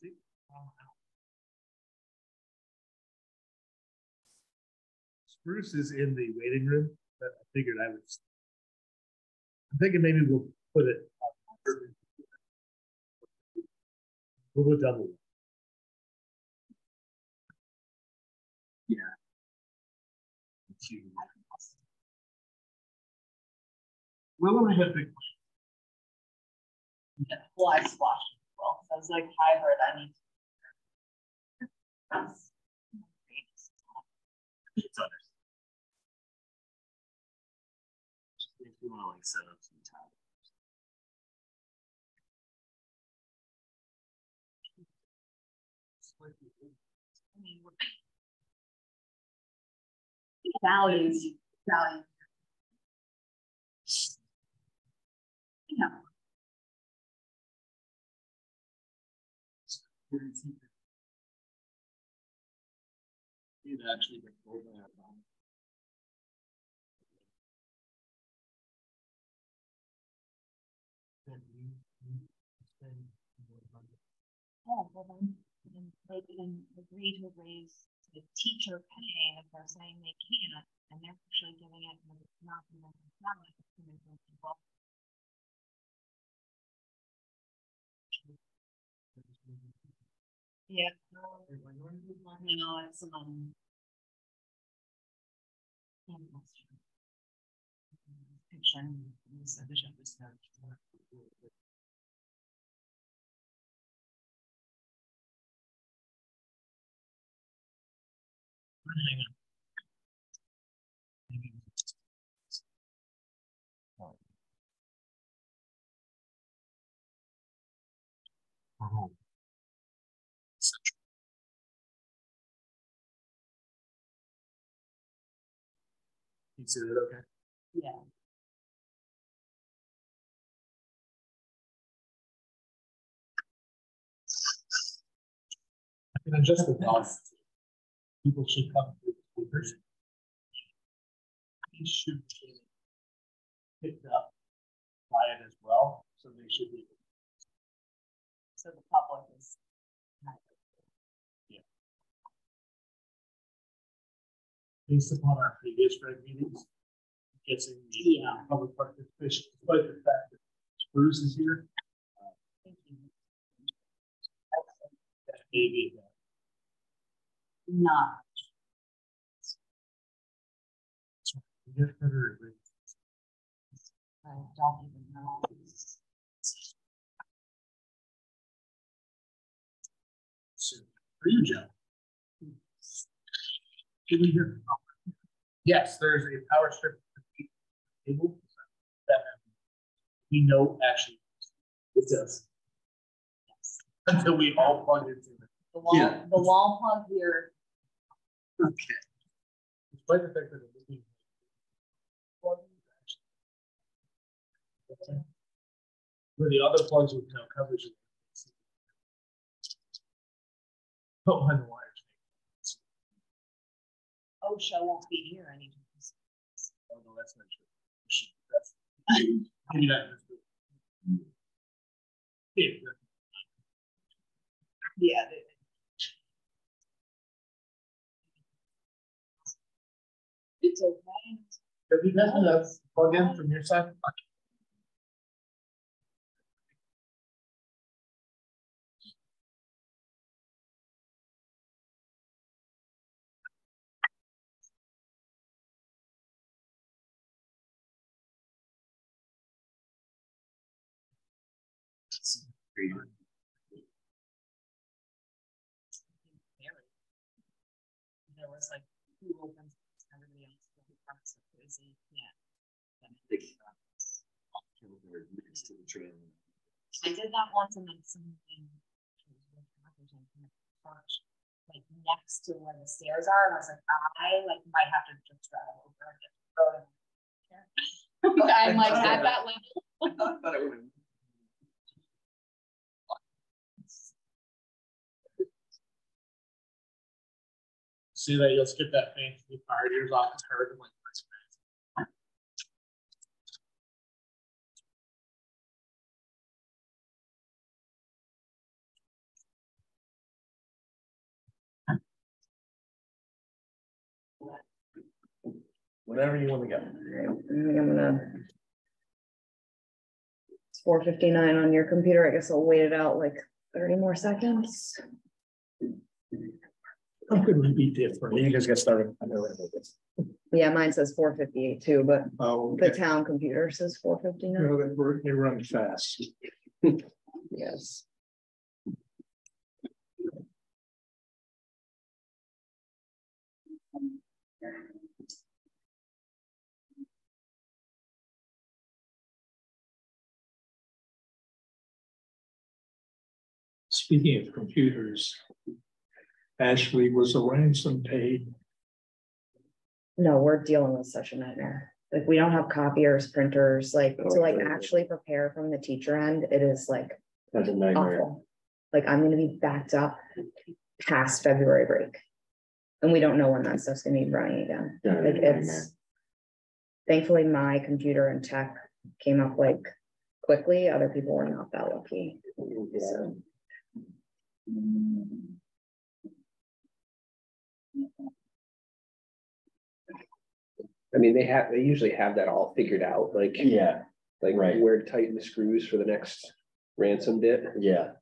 See? Spruce is in the waiting room, but I figured I would. I'm thinking maybe we'll put it. We'll go double. Yeah. Well, I have big. Yeah, well, I splashed as well. So I was like, hi, heard I need to. That's it's others. If you want to like set up some time. I mean, values. Yeah. You'd actually been over that. Oh, well then, they can agree to raise the teacher pay if they're saying they can't, and they're actually giving it when it's not even valid. Yeah. No, it's Hang on. Oh. You see that okay? Yeah. I can adjust the volume. People should come through the speakers. These should be picked up by it as well, so they should be. So the public is. Yeah. Based upon our previous reg meetings, I'm guessing the public participation, despite the fact that Spruce is here. Thank you. That may be Not. I don't even know. So, for you, Joe. Can we hear? Yes, there's a power strip table that we know actually it does. Yes. Until we all plug into it. The wall plug here. Okay. Despite the fact that it would be where the other plugs with no coverage. But when the wires. OSHA won't be here anymore. Oh no, that's not true. That's maybe not. Yeah. It's okay. Have you guys enough plug in from your side? There was like 2 opens, everybody else parts of crazy. Yeah. Next to the trail. I did that once and then something like next to where the stairs are, and I was like, I might have to just drive over and get the road. But I'm like at that level. I thought it would. See that you'll skip that fancy fire years off the curve and like Whenever you want to go. All right, I think I'm gonna. It's 4:59 on your computer. I guess I'll wait it out like 30 more seconds. How could we be different? You guys get started. Yeah, mine says 4:58 too, but Oh, the town computer says 4:59. They run fast. Yes. Speaking of computers, Ashley, was the ransom paid? No, we're dealing with such a nightmare. Like we don't have copiers, printers, like to like actually prepare from the teacher end. It is like That's a nightmare. awful. Like I'm gonna be backed up past February break. And we don't know when that stuff's gonna be running again. Yeah, Like it's thankfully my computer and tech came up like quickly. Other people were not that lucky. So. I mean, they usually have that all figured out, like Yeah, right. where to tighten the screws for the next ransom bit. yeah.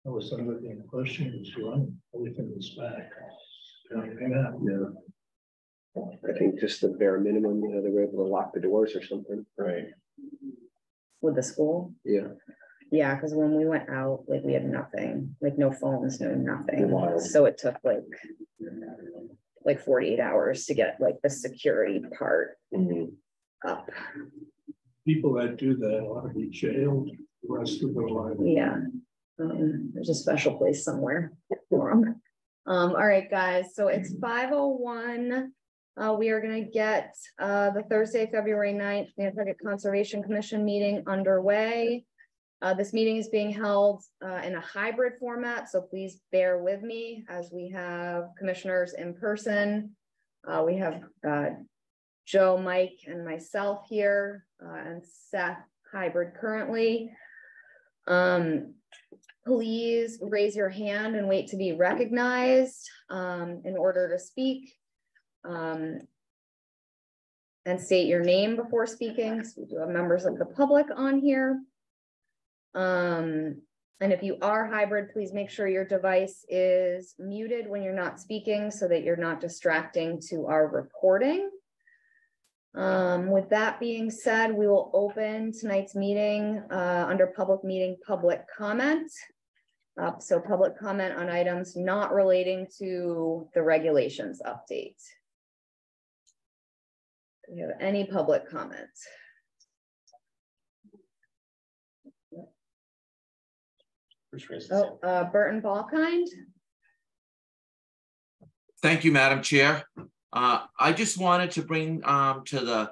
That was another thing. The question was run, everything was back. Yeah. I think just the bare minimum, you know, they were able to lock the doors or something. Right. With the school. Yeah. Yeah, because when we went out, like we had nothing, like no phones, no nothing. Wild. So it took like 48 hours to get like the security part up. People that do that ought to be jailed the rest of their life. Yeah. There's a special place somewhere for them. All right, guys. So it's 5:01. We are going to get the Thursday, February 9th, Nantucket Conservation Commission meeting underway. This meeting is being held in a hybrid format, so please bear with me as we have commissioners in person. We have Joe, Mike, and myself here, and Seth hybrid currently. Please raise your hand and wait to be recognized in order to speak. And state your name before speaking. So we do have members of the public on here. And if you are hybrid, please make sure your device is muted when you're not speaking so that you're not distracting to our recording. With that being said, we will open tonight's meeting under public meeting, public comment. So public comment on items not relating to the regulations update. Do you have any public comments? Oh, Burton Balkind. Thank you, Madam Chair. I just wanted to bring to the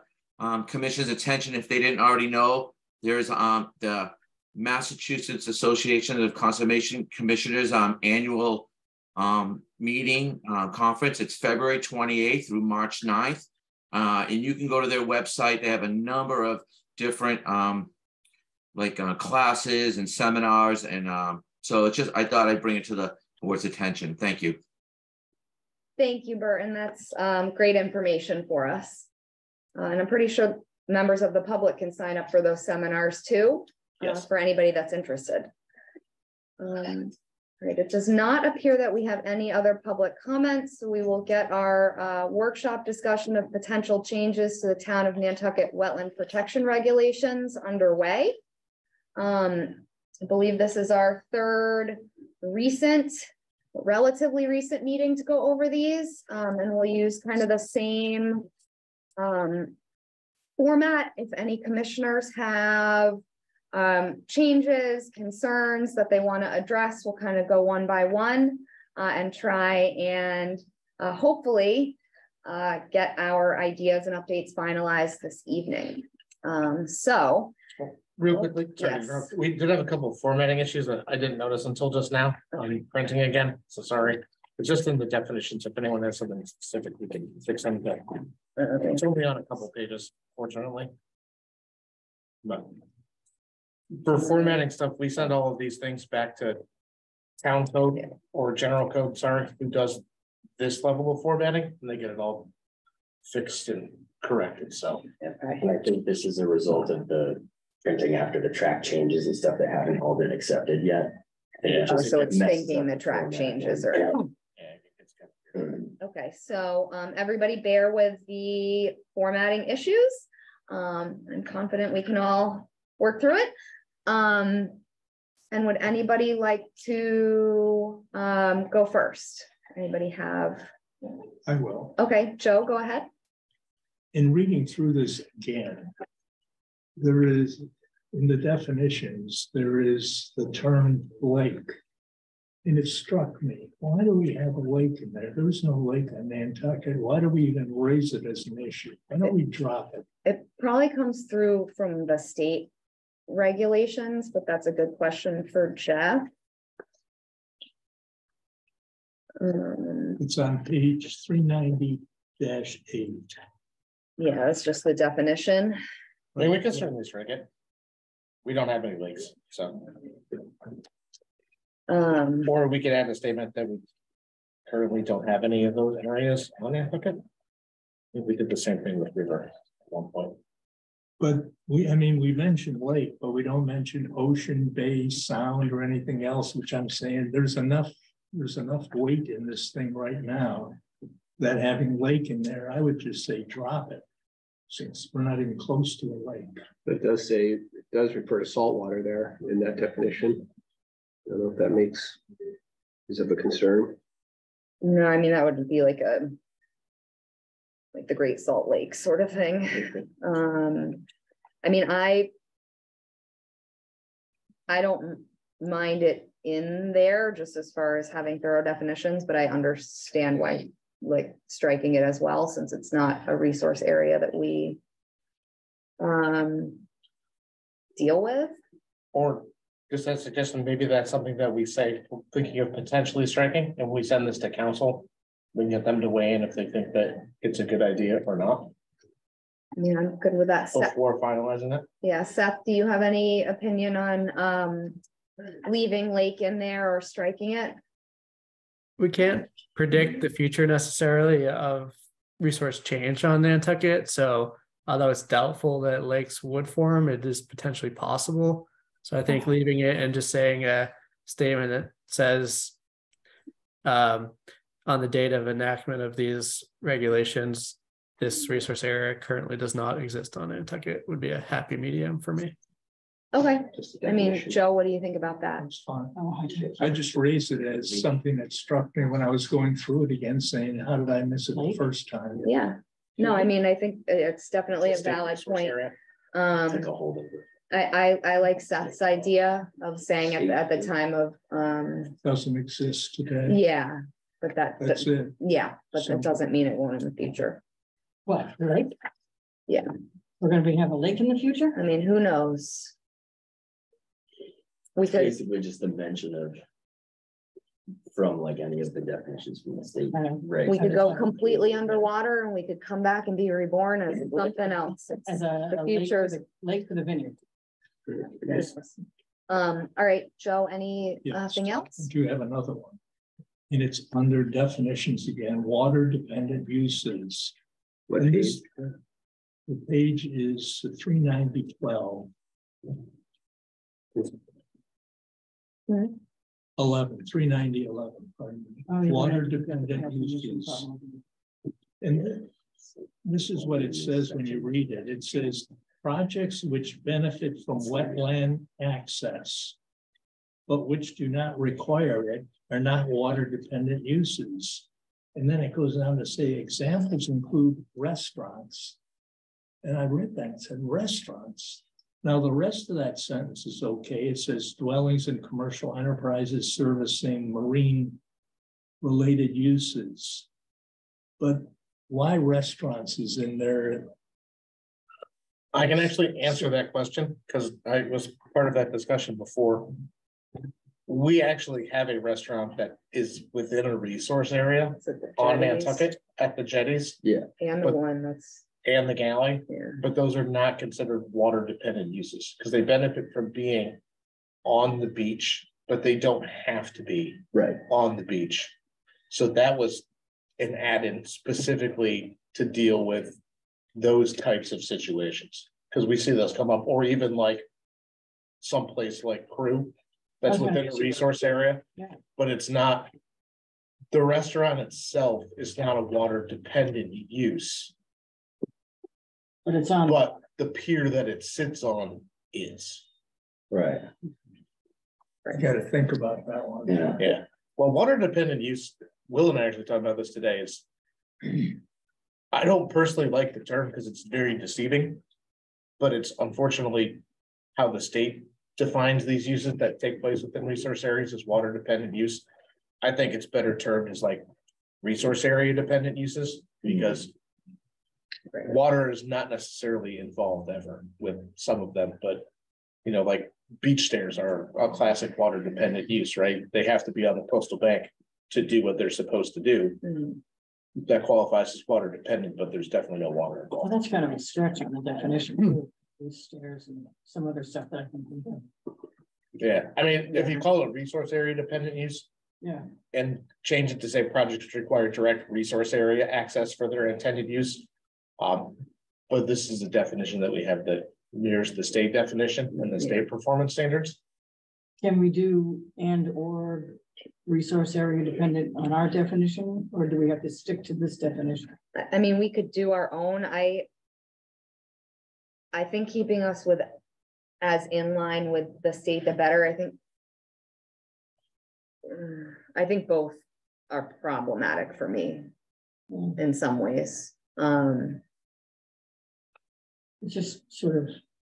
Commission's attention, if they didn't already know, there's the Massachusetts Association of Conservation Commissioners annual meeting conference. It's February 28th through March 9th. And you can go to their website. They have a number of different classes and seminars. And so it's just, I thought I'd bring it to the board's attention. Thank you. Thank you, Burton. That's great information for us. And I'm pretty sure members of the public can sign up for those seminars too, yes, for anybody that's interested. Great. It does not appear that we have any other public comments. So we will get our workshop discussion of potential changes to the town of Nantucket wetland protection regulations underway. I believe this is our third relatively recent meeting to go over these, and we'll use kind of the same format. If any commissioners have changes, concerns that they want to address, we'll kind of go one by one and try and hopefully get our ideas and updates finalized this evening. Real quickly, sorry, yes. We did have a couple of formatting issues that I didn't notice until just now. I'm printing again, so sorry. It's just in the definitions. If anyone has something specific, we can fix them. It's only on a couple of pages, fortunately. But for formatting stuff, we send all of these things back to town code or general code, sorry, who does this level of formatting, and they get it all fixed and corrected, so. And I think this is a result of the printing after the track changes and stuff that haven't all been accepted yet. Yeah. Oh, so it's messes thinking up the the track format. changes or. Okay, so everybody bear with the formatting issues. I'm confident we can all work through it. And would anybody like to go first? Anybody have? I will. Okay, Joe, go ahead. In reading through this again, there is, in the definitions, there is the term lake. And it struck me, why do we have a lake in there? There's no lake on Nantucket. Why do we even raise it as an issue? Why don't we drop it? It probably comes through from the state regulations, but that's a good question for Jeff. It's on page 390-8. Yeah, it's just the definition. I mean, we can certainly shrink it. We don't have any lakes, so. Or we could add a statement that we currently don't have any of those areas on Nantucket. I think we did the same thing with river at one point. But we mentioned lake, but we don't mention ocean, bay, sound, or anything else, which I'm saying there's enough weight in this thing right now that having lake in there, I would just say drop it, since we're not even close to a lake. But it does say, it does refer to saltwater there in that definition. I don't know if that is of a concern. No, I mean, that would be like the Great Salt Lake sort of thing. I mean, I don't mind it in there just as far as having thorough definitions, but I understand why like striking it as well, since it's not a resource area that we deal with. Or just as a suggestion, maybe that's something that we say, thinking of potentially striking, and we send this to council. We can get them to weigh in if they think that it's a good idea or not. Yeah, I'm good with that. Before finalizing it. Yeah, Seth, do you have any opinion on leaving lake in there or striking it? We can't predict the future necessarily of resource change on Nantucket. So although it's doubtful that lakes would form, it is potentially possible. So I think leaving it and just saying a statement that says on the date of enactment of these regulations, this resource area currently does not exist on Nantucket would be a happy medium for me. Okay. I mean, Joe, what do you think about that? That's fine. I just raised it as something that struck me when I was going through it again, saying, how did I miss it the first time? Yeah. No, I mean, I think it's definitely a valid point. I like Seth's idea of saying at the time of Doesn't exist today. yeah, but That's it. yeah, but that doesn't mean it won't in the future. What, the lake? Yeah. We're gonna have a lake in the future? I mean, who knows? We could, Basically just a mention of from like any of the definitions from the state. Right. we could go completely underwater and we could come back and be reborn as something else. As The a future. lake for the vineyard. All right, Joe, anything else? I do have another one. And it's under definitions again, water dependent uses. What And page? this- The page is 390-12. Hmm. 390-11, pardon me. Oh, yeah. Water dependent uses. And this is what it says when you read it. It says projects which benefit from wetland access, but which do not require it are not water dependent uses. And then it goes on to say examples include restaurants. And I read that and said restaurants. Now, the rest of that sentence is okay. It says dwellings and commercial enterprises servicing marine related uses. But why restaurants is in there? I can actually answer that question because I was part of that discussion before. We actually have a restaurant that is within a resource area Is it the on jetties? Nantucket at the jetties And the but- one that's and the galley, here. but those are not considered water dependent uses because they benefit from being on the beach, but but they don't have to be Right. on the beach. So that was an add-in specifically to deal with those types of situations. Because we see those come up, or even like someplace like Crew, that's Okay. within a resource area. Yeah. But it's not, the restaurant itself is not a water dependent use, But it's on. but the pier that it sits on is. Right. I gotta think about that one. Yeah. Yeah, well, water dependent use, Will and I actually talked about this today, is. I don't personally like the term because it's very deceiving. But it's unfortunately how the state defines these uses that take place within resource areas as water dependent use. I think it's better termed as like resource area dependent uses, because. Water is not necessarily involved ever with some of them, but. You know, like beach stairs are a classic water dependent use, right? They have to be on the coastal bank to do what they're supposed to do. Mhm. That qualifies as water dependent, but there's definitely no water Well, involved. that's kind of a stretch on the definition, too. These stairs and some other stuff that I can think of. Yeah, I mean, if you call it resource area dependent use Yeah, and change it to say projects require direct resource area access for their intended use. But this is a definition that we have that mirrors the state definition and the state performance standards. can we do and or resource area dependent on our definition, or do we have to stick to this definition? I mean, we could do our own. I think keeping us with as in line with the state, the better. I think both are problematic for me in some ways. It's just sort of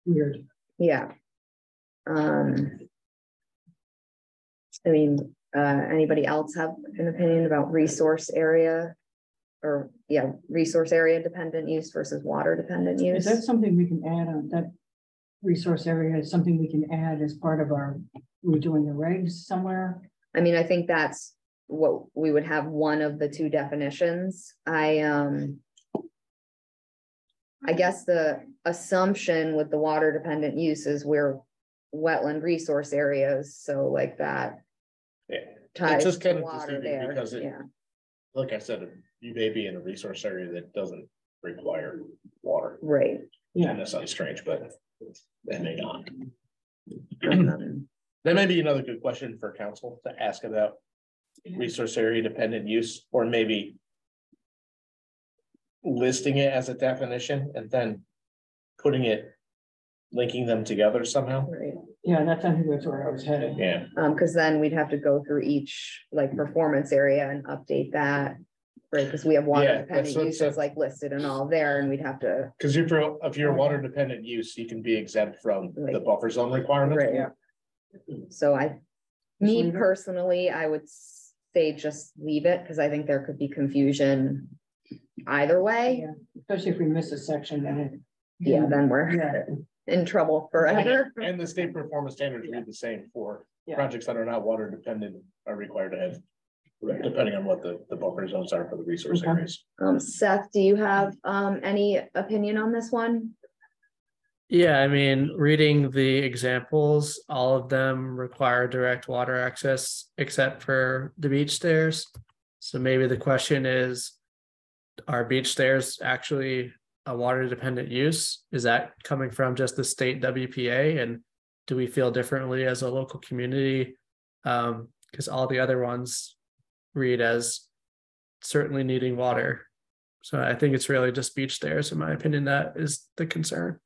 weird. Yeah. I mean, anybody else have an opinion about resource area? Or, yeah, resource area dependent use versus water dependent use? Is that something we can add on that resource area? Is something we can add as part of our, we're doing the regs somewhere? I mean, I think that's what we would have, one of the two definitions. I guess the assumption with the water dependent uses, we're wetland resource areas, so like that. Yeah. Ties It's just to kind of water deceiving there, because it, yeah. like I said, you may be in a resource area that doesn't require water. Right. Yeah. And that sounds strange, but that may not. Um, That may be another good question for council to ask about resource area dependent use, or maybe listing it as a definition and then putting it, linking them together somehow. Right. Yeah, that's, I think that's where I was headed. Yeah, Because then we'd have to go through each like performance area and update that. Right, because we have water Yeah, that's dependent what- uses like listed and all there, and we'd have to. because if you're water dependent use, you can be exempt from the buffer zone requirement. Right. So me leave it? personally, I would say just leave it, because I think there could be confusion either way. Yeah, especially if we miss a section, then it. Yeah, then we're Yeah. in trouble forever. And the state performance standards read the same for Yeah. projects that are not water dependent are required to have, depending on what the buffer zones are for the resource Okay. areas. Seth, do you have any opinion on this one? Yeah, I mean, reading the examples, all of them require direct water access except for the beach stairs. So maybe the question is, are beach stairs actually a water dependent use? Is that coming from just the state WPA? And do we feel differently as a local community? Because all the other ones read as certainly needing water. So I think it's really just beach stairs, in my opinion, that is the concern.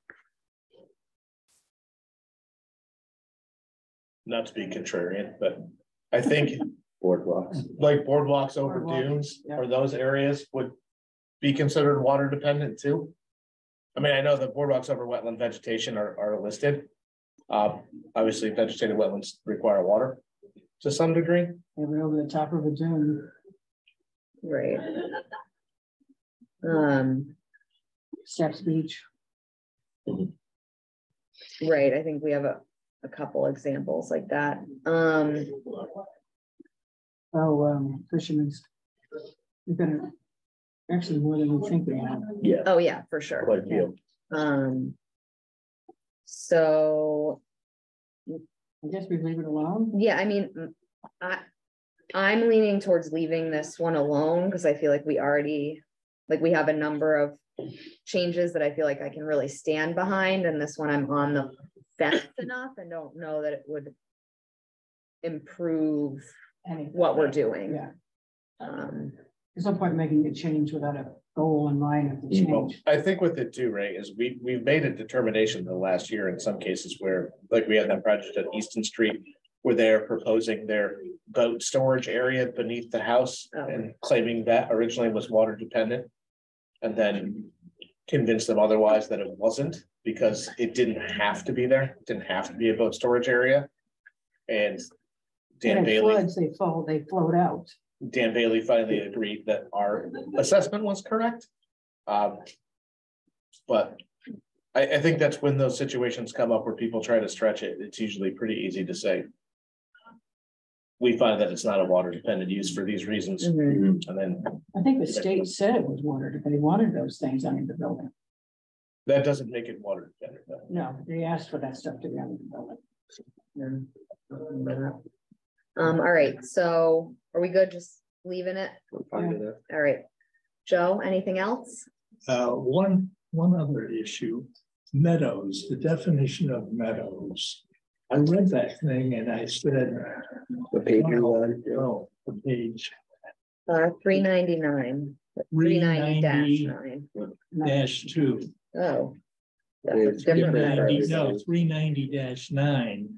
Not to be contrarian, but I think Boardwalks. like boardwalks over Boardwalk, dunes yeah. or those areas would be considered water dependent too. I mean, I know that boardwalks over wetland vegetation are listed. Obviously vegetated wetlands require water to some degree. Maybe over the top of a dune. Right. Steps Beach. Right, I think we have a couple examples like that. Fisherman's. We've got actually more than we think we have. Yeah. Oh, yeah, for sure. Quite a few. So I guess we leave it alone. Yeah, I mean, I'm leaning towards leaving this one alone because I feel like we already, like we have a number of changes that I feel like I can really stand behind, and this one I'm on the fence enough and don't know that it would improve what we're doing. Yeah. There's no point making a change without a goal in mind of the change. I think with it too, Ray, is we've made a determination the last year in some cases where, like we had that project at Easton Street, where they're proposing their boat storage area beneath the house and claiming that originally was water dependent. And then convince them otherwise that it wasn't, because it didn't have to be there. It didn't have to be a boat storage area. And Dan Bailey, floods, they float out. Dan Bailey finally agreed that our assessment was correct. But I think that's when those situations come up where people try to stretch it. It's usually pretty easy to say, we find that it's not a water dependent use for these reasons. And then I think the state said it was water dependent. They wanted those things under the building. that doesn't make it water dependent. Though. No, they asked for that stuff to be under the building. All right, so are we good just leaving it? I'm fine with that. All right, Joe, anything else? One other issue, meadows, the definition of meadows. I read that thing and I said, The page you're on, yeah. oh, the page 399. 390-9. -2. Oh. That's a It's different different. number. No, 390-9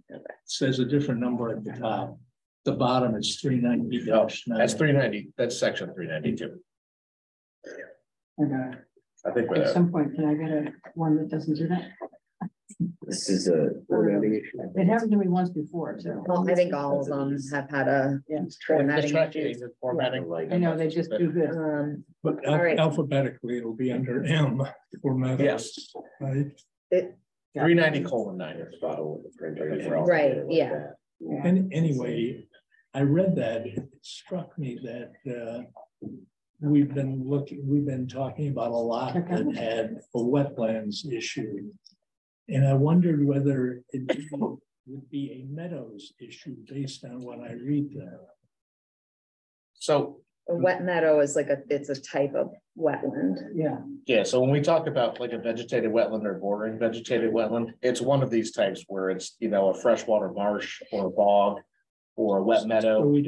says a different number at the top. The bottom is 390-9. That's 390. That's section 392. Okay. I think we're At there. some point, can I get one that doesn't do that? This is a formatting issue. It happened to me once before, too. Well, I think all of them have had a Yeah. formatting Just try issues. to formatting. I know, they just do this. But All right. alphabetically, it'll be under M for meadows. Yes. Right? 390:9. There's a bottle with the printer. Right, yeah. Yeah. And anyway, I read that, it struck me that we've been talking about a lot that had a wetlands issue. And I wondered whether it would be a meadows issue based on what I read there. So A wet meadow is like it's a type of wetland. Yeah. yeah, so when we talk about like a vegetated wetland or bordering vegetated wetland, it's one of these types where it's, you know, a freshwater marsh or a bog or a wet So meadow. we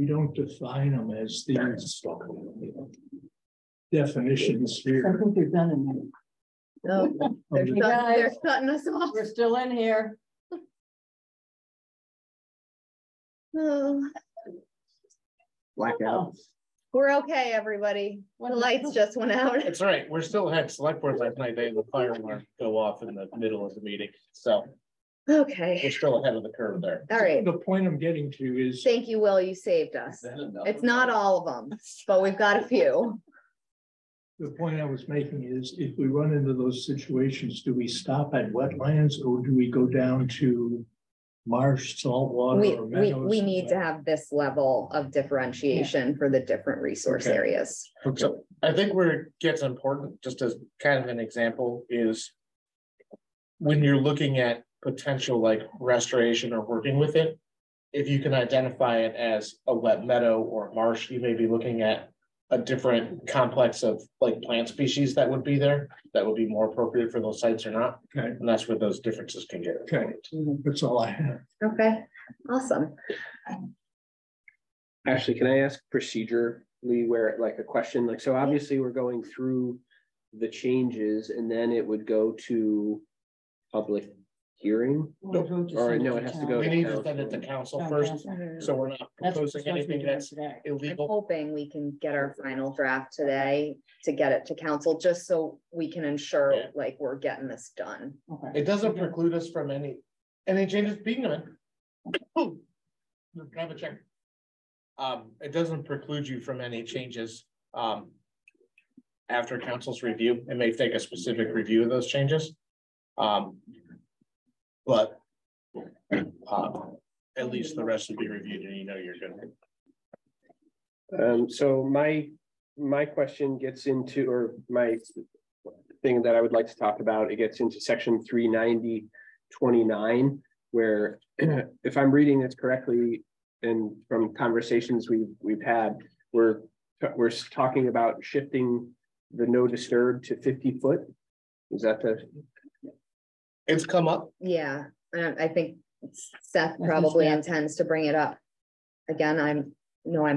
don't define them as these definitions I here. think they're done in there. No, they're Hey, they're guys. cutting us off. We're still in here. Oh, Blackout. we're okay, everybody. The lights just went out. It's all right. We're still had select board last night. They had the fire alarm go off in the middle of the meeting. So we're Okay, still ahead of the curve there. all right. The point I'm getting to is, Thank you, Will. You saved us. It's not all of them, but we've got a few. the point I was making is if we run into those situations, do we stop at wetlands or do we go down to marsh, saltwater or meadows? We need to have this level of differentiation for the different resource Okay. areas. So I think where it gets important, just as kind of an example, is when you're looking at potential like restoration or working with it, if you can identify it as a wet meadow or marsh, you may be looking at a different complex of like plant species that would be there, that would be more appropriate for those sites or not. Okay. And that's where those differences can get. Okay, that's all I have. Okay, awesome. Ashley, can I ask procedurally where, like a question, like, so obviously we're going through the changes and then it would go to public hearing? Or no, it has to go We to need to council. send it to council Town first, council. so we're not That's what proposing anything that's today. I'm illegal. hoping we can get our final draft today to get it to council, just so we can ensure Yeah. like we're getting this done. Okay. It doesn't preclude us from any changes being done. Have a check. It doesn't preclude you from any changes. After council's review, it may take a specific review of those changes. But at least the rest will be reviewed and you know you're good. So my question gets into, or my thing that I would like to talk about, it gets into section 390-29, where if I'm reading this correctly, and from conversations we've had, we're talking about shifting the no disturb to 50 foot. Is that the? It's come up. Yeah, I think Seth probably intends to bring it up. Again, I'm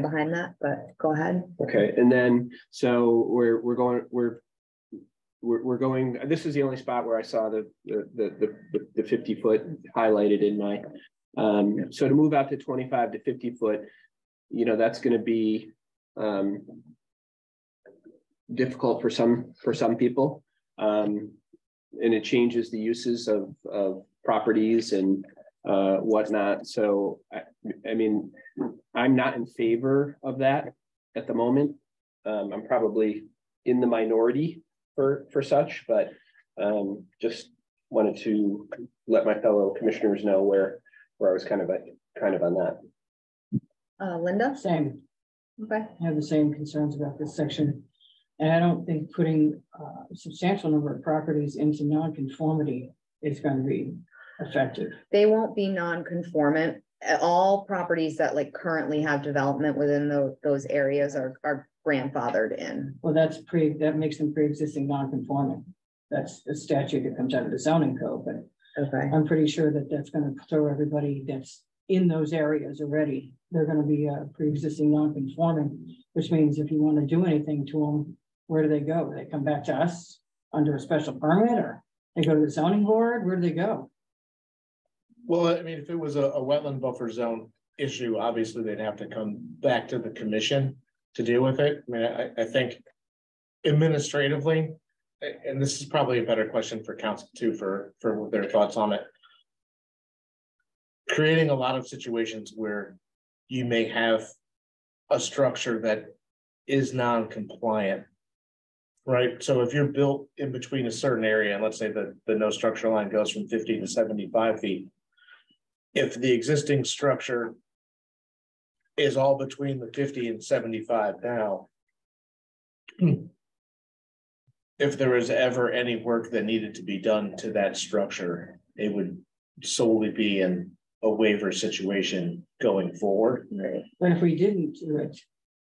behind that, but go ahead. Okay, and then so we're going. This is the only spot where I saw the 50 foot highlighted in my. So to move out to 25 to 50 foot, you know, that's going to be difficult for some people, and it changes the uses of properties and whatnot. So I mean, I'm not in favor of that at the moment. I'm probably in the minority for such, but just wanted to let my fellow commissioners know where I was kind of on that. Linda? Same. Okay. I have the same concerns about this section. And I don't think putting a substantial number of properties into non-conformity is going to be effective. They won't be non-conformant. All properties that like currently have development within those areas are grandfathered in. Well, that makes them pre-existing non-conforming. That's a statute that comes out of the zoning code, but okay. I'm pretty sure that that's going to throw everybody that's in those areas already. They're going to be pre-existing non-conforming, which means if you want to do anything to them, where do they go? They come back to us under a special permit, or they go to the zoning board? Where do they go? Well, I mean, if it was a wetland buffer zone issue, obviously they'd have to come back to the commission to deal with it. I mean, I think administratively, and this is probably a better question for council too, for their thoughts on it. Creating a lot of situations where you may have a structure that is non-compliant, right? So if you're built in between a certain area, and let's say that the no structure line goes from 50 to 75 feet, if the existing structure is all between the 50 and 75 now, if there was ever any work that needed to be done to that structure, it would solely be in a waiver situation going forward. Right. But if we didn't do it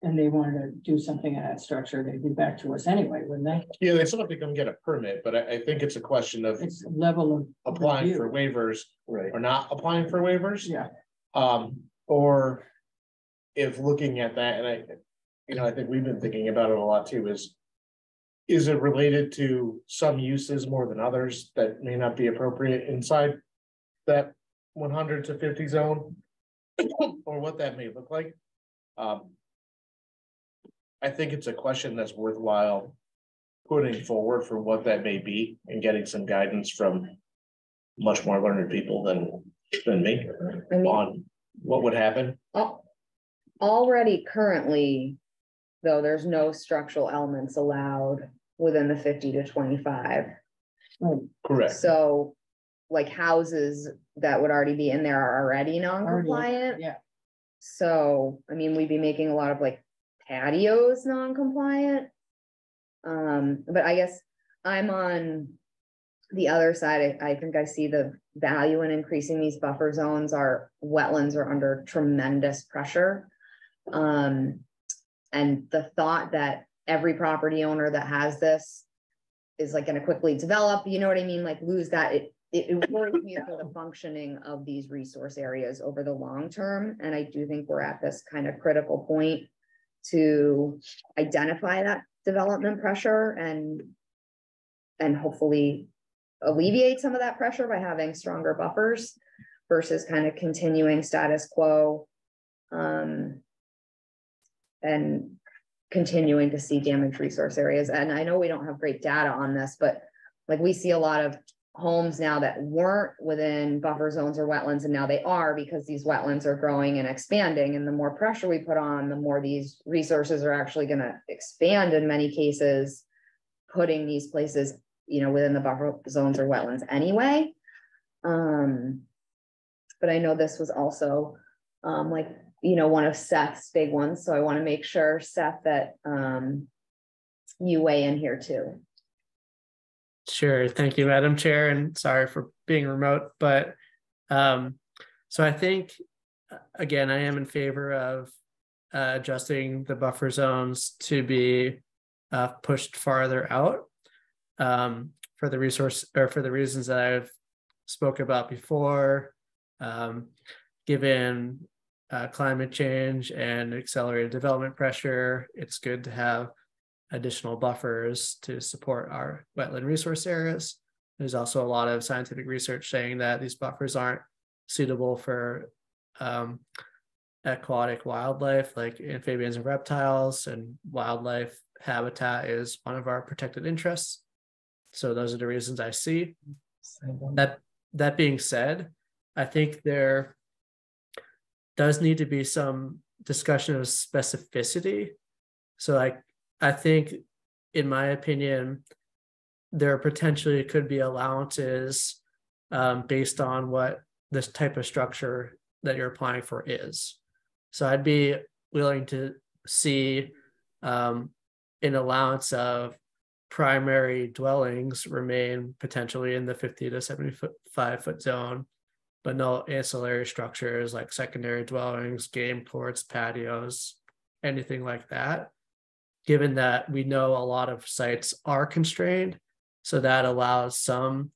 and they wanted to do something in that structure, they'd be back to us anyway, wouldn't they? Yeah, they still have to come get a permit, but I think it's a question of It's level of applying review. for waivers Right. or not applying for waivers. Yeah. Or if looking at that, and I think we've been thinking about it a lot too, is it related to some uses more than others that may not be appropriate inside that 100 to 50 zone, or what that may look like? I think it's a question that's worthwhile putting forward for what that may be and getting some guidance from much more learned people than me on what would happen. Already currently, though, there's no structural elements allowed within the 50 to 25. Correct. So like houses that would already be in there are already non-compliant. Yeah. So, I mean, we'd be making a lot of like patios non-compliant. But I guess I'm on the other side. I think I see the value in increasing these buffer zones. Our wetlands are under tremendous pressure. And the thought that every property owner that has this is like going to quickly develop, you know what I mean? Like lose that, it worries me for the functioning of these resource areas over the long term. And I do think we're at this kind of critical point to identify that development pressure and hopefully alleviate some of that pressure by having stronger buffers versus kind of continuing status quo and continuing to see damaged resource areas. And I know we don't have great data on this, but like we see a lot of homes now that weren't within buffer zones or wetlands, and now they are because these wetlands are growing and expanding. And the more pressure we put on, the more these resources are actually going to expand in many cases, putting these places, within the buffer zones or wetlands anyway. But I know this was also one of Seth's big ones. So I want to make sure, Seth, that you weigh in here too. Sure. Thank you, Madam Chair, and sorry for being remote, but So I think, again, I am in favor of adjusting the buffer zones to be pushed farther out for the resource or for the reasons that I've spoke about before, given climate change and accelerated development pressure. It's good to have additional buffers to support our wetland resource areas. There's also a lot of scientific research saying that these buffers aren't suitable for aquatic wildlife like amphibians and reptiles, and wildlife habitat is one of our protected interests. So those are the reasons I see. That being said, I think there does need to be some discussion of specificity. So I think, in my opinion, there potentially could be allowances based on what this type of structure that you're applying for is. So I'd be willing to see an allowance of primary dwellings remain potentially in the 50 to 75 foot zone, but no ancillary structures like secondary dwellings, game courts, patios, anything like that, given that we know a lot of sites are constrained. So that allows some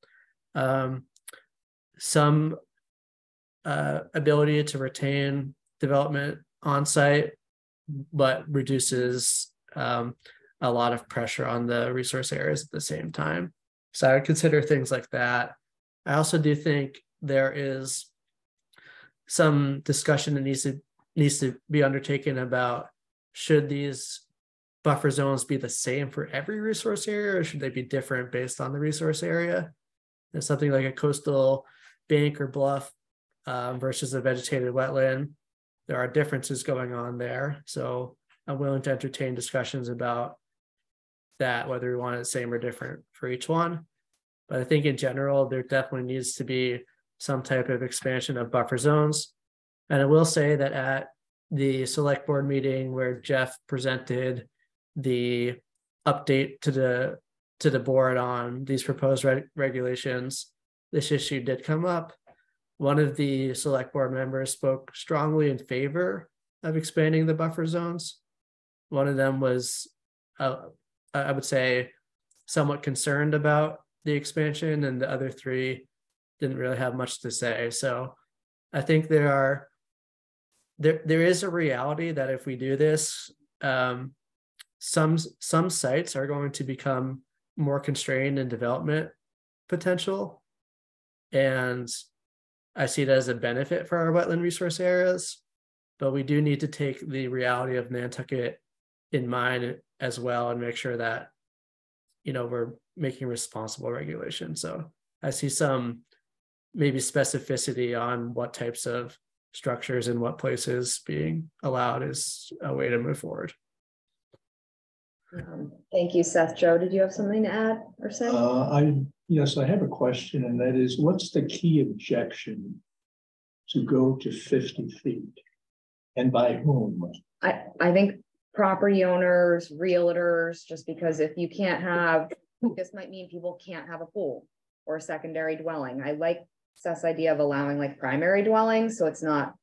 ability to retain development on site, but reduces a lot of pressure on the resource areas at the same time. So I would consider things like that. I also do think there is some discussion that needs to be undertaken about, should these buffer zones be the same for every resource area, or should they be different based on the resource area? There's something like a coastal bank or bluff versus a vegetated wetland. There are differences going on there. So I'm willing to entertain discussions about that, whether we want it the same or different for each one. But I think in general, there definitely needs to be some type of expansion of buffer zones. And I will say that at the select board meeting where Jeff presented the update to the board on these proposed regulations, this issue did come up. One of the select board members spoke strongly in favor of expanding the buffer zones. One of them was, I would say, somewhat concerned about the expansion, and the other three didn't really have much to say. So I think there is a reality that if we do this, some sites are going to become more constrained in development potential, and I see it as a benefit for our wetland resource areas. But we do need to take the reality of Nantucket in mind as well, and make sure that, you know, we're making responsible regulation. So I see some maybe specificity on what types of structures in what places being allowed is a way to move forward. Thank you, Seth. Joe, did you have something to add or say? Yes, I have a question, and that is, what's the key objection to go to 50 feet, and by whom? I think property owners, realtors, just because if you can't have, this might mean people can't have a pool or a secondary dwelling. I like Seth's idea of allowing like primary dwellings, so it's not,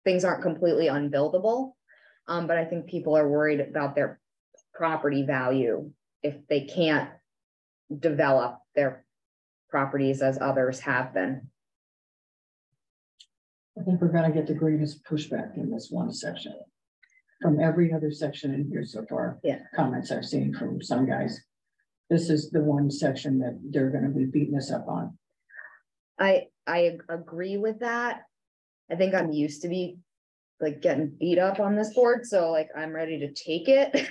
things aren't completely unbuildable. But I think people are worried about their property value if they can't develop their properties as others have been. I think we're gonna get the greatest pushback in this one section. From every other section in here so far. Yeah. Comments I've seen from some guys. This is the one section that they're gonna be beating us up on. I agree with that. I think I'm used to be like getting beat up on this board, so like I'm ready to take it.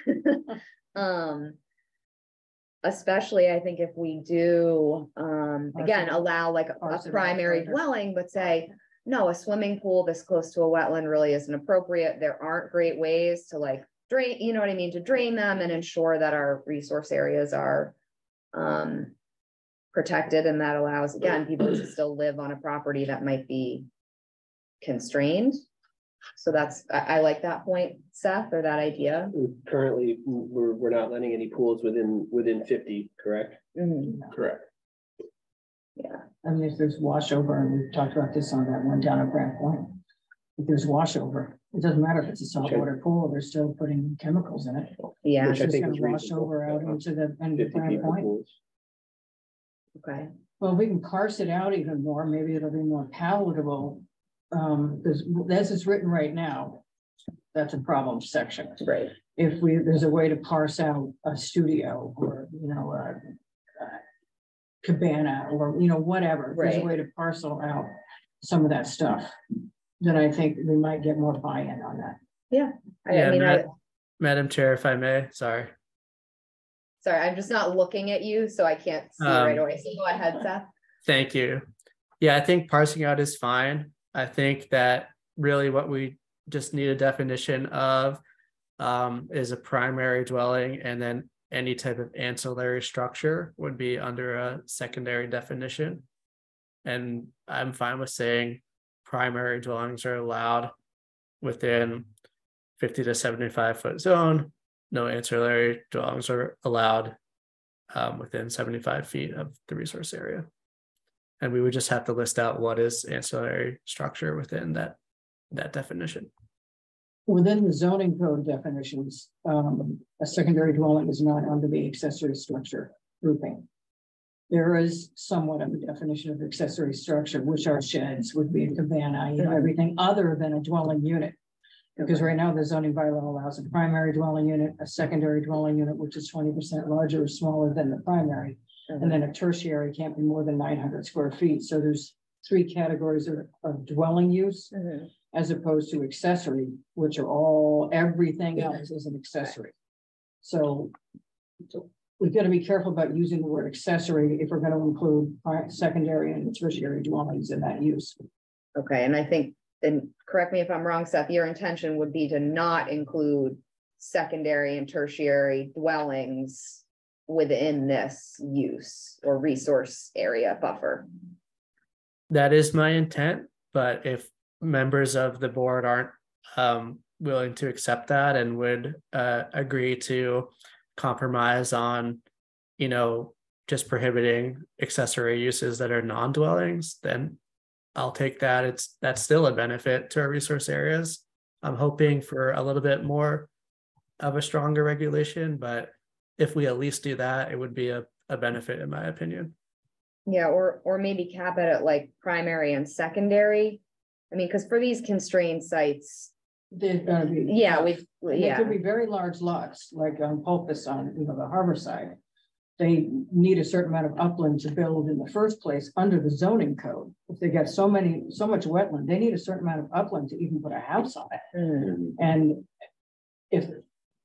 Especially I think if we do again allow like a primary dwelling, but say no, a swimming pool this close to a wetland really isn't appropriate. There aren't great ways to like drain, you know what I mean, to drain them and ensure that our resource areas are protected, and that allows again people to still live on a property that might be constrained. So that's, I like that point, Seth, or that idea. Currently, we're not letting any pools within 50, correct? Mm-hmm. Correct. Yeah. I mean, if there's washover, and we've talked about this on that one down at Grand Point. If there's washover, it doesn't matter if it's a saltwater pool, they're still putting chemicals in it. Yeah. Which I It's think gonna is wash reasonable. over out into the, and 50 Grand people Point. pools. Okay. Well, if we can parse it out even more, maybe it'll be more palatable. Because as it's written right now, that's a problem section. Right. If there's a way to parse out a studio or, you know, a cabana or, you know, whatever. If there's a Right. way to parcel out some of that stuff, then I think we might get more buy-in on that. Yeah. Yeah, I mean, Madam Chair, if I may, sorry. sorry, I'm just not looking at you, so I can't see right away. So go ahead, Seth. Thank you. Yeah, I think parsing out is fine. I think that really what we just need a definition of is a primary dwelling, and then any type of ancillary structure would be under a secondary definition. And I'm fine with saying primary dwellings are allowed within 50 to 75 foot zone. No ancillary dwellings are allowed within 75 feet of the resource area. And we would just have to list out what is ancillary structure within that definition. Within the zoning code definitions, a secondary dwelling is not under the accessory structure grouping. There is somewhat of a definition of accessory structure, which are sheds, would be a cabana, you know, everything other than a dwelling unit. Because right now the zoning bylaw allows a primary dwelling unit, a secondary dwelling unit, which is 20% larger or smaller than the primary. And then a tertiary can't be more than 900 square feet. So there's 3 categories of dwelling use, as opposed to accessory, which are everything else is an accessory. So we've got to be careful about using the word accessory if we're going to include secondary and tertiary dwellings in that use. Okay, and I think, and correct me if I'm wrong, Seth, your intention would be to not include secondary and tertiary dwellings within this use or resource area buffer. That is my intent, but if members of the board aren't willing to accept that and would agree to compromise on, you know, just prohibiting accessory uses that are non-dwellings, then I'll take that. That's still a benefit to our resource areas. I'm hoping for a little bit more of a stronger regulation, but if we at least do that, it would be a benefit in my opinion. Yeah, or maybe cap it at like primary and secondary. I mean, because for these constrained sites, There's gonna be. yeah, They could be very large lots, like on Pulpus on, you know, the harbor side. They need a certain amount of upland to build in the first place under the zoning code. If they get so much wetland, they need a certain amount of upland to even put a house on it. And if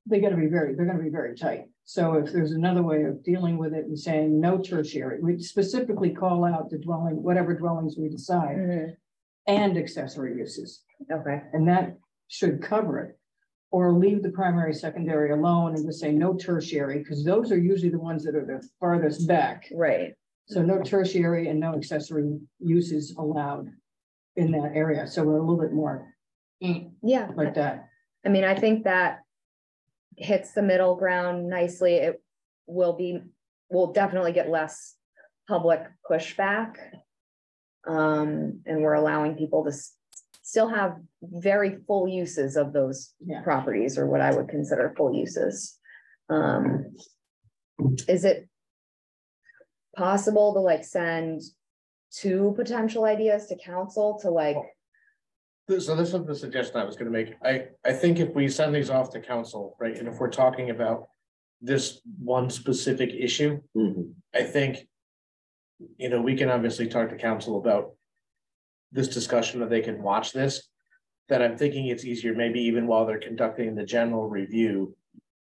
they're gonna be very tight. So if there's another way of dealing with it and saying no tertiary, we specifically call out the dwelling, whatever dwellings we decide, and accessory uses. Okay. And that should cover it. Or leave the primary, secondary alone and just say no tertiary, because those are usually the ones that are the farthest back. Right. So no tertiary and no accessory uses allowed in that area. So we're a little bit more like that. I mean, I think that hits the middle ground nicely. It will definitely get less public pushback. And we're allowing people to still have very full uses of those properties, or what I would consider full uses. Is it possible to like send 2 potential ideas to council to like? So this was the suggestion I was going to make. I think if we send these off to council, right, and if we're talking about this one specific issue, I think, you know, we can obviously talk to council about this discussion, that they can watch this. That I'm thinking it's easier, maybe even while they're conducting the general review,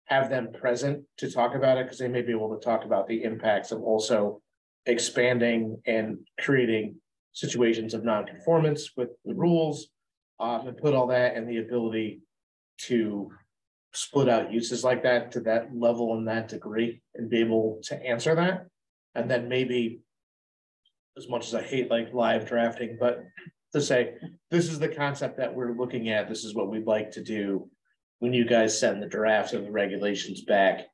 have them present to talk about it, because they may be able to talk about the impacts of also expanding and creating situations of non-conformance with the rules. And put all that and the ability to split out uses like that to that level and that degree, and be able to answer that. And then maybe, as much as I hate like live drafting, but to say, this is the concept that we're looking at, this is what we'd like to do. When you guys send the drafts of the regulations back,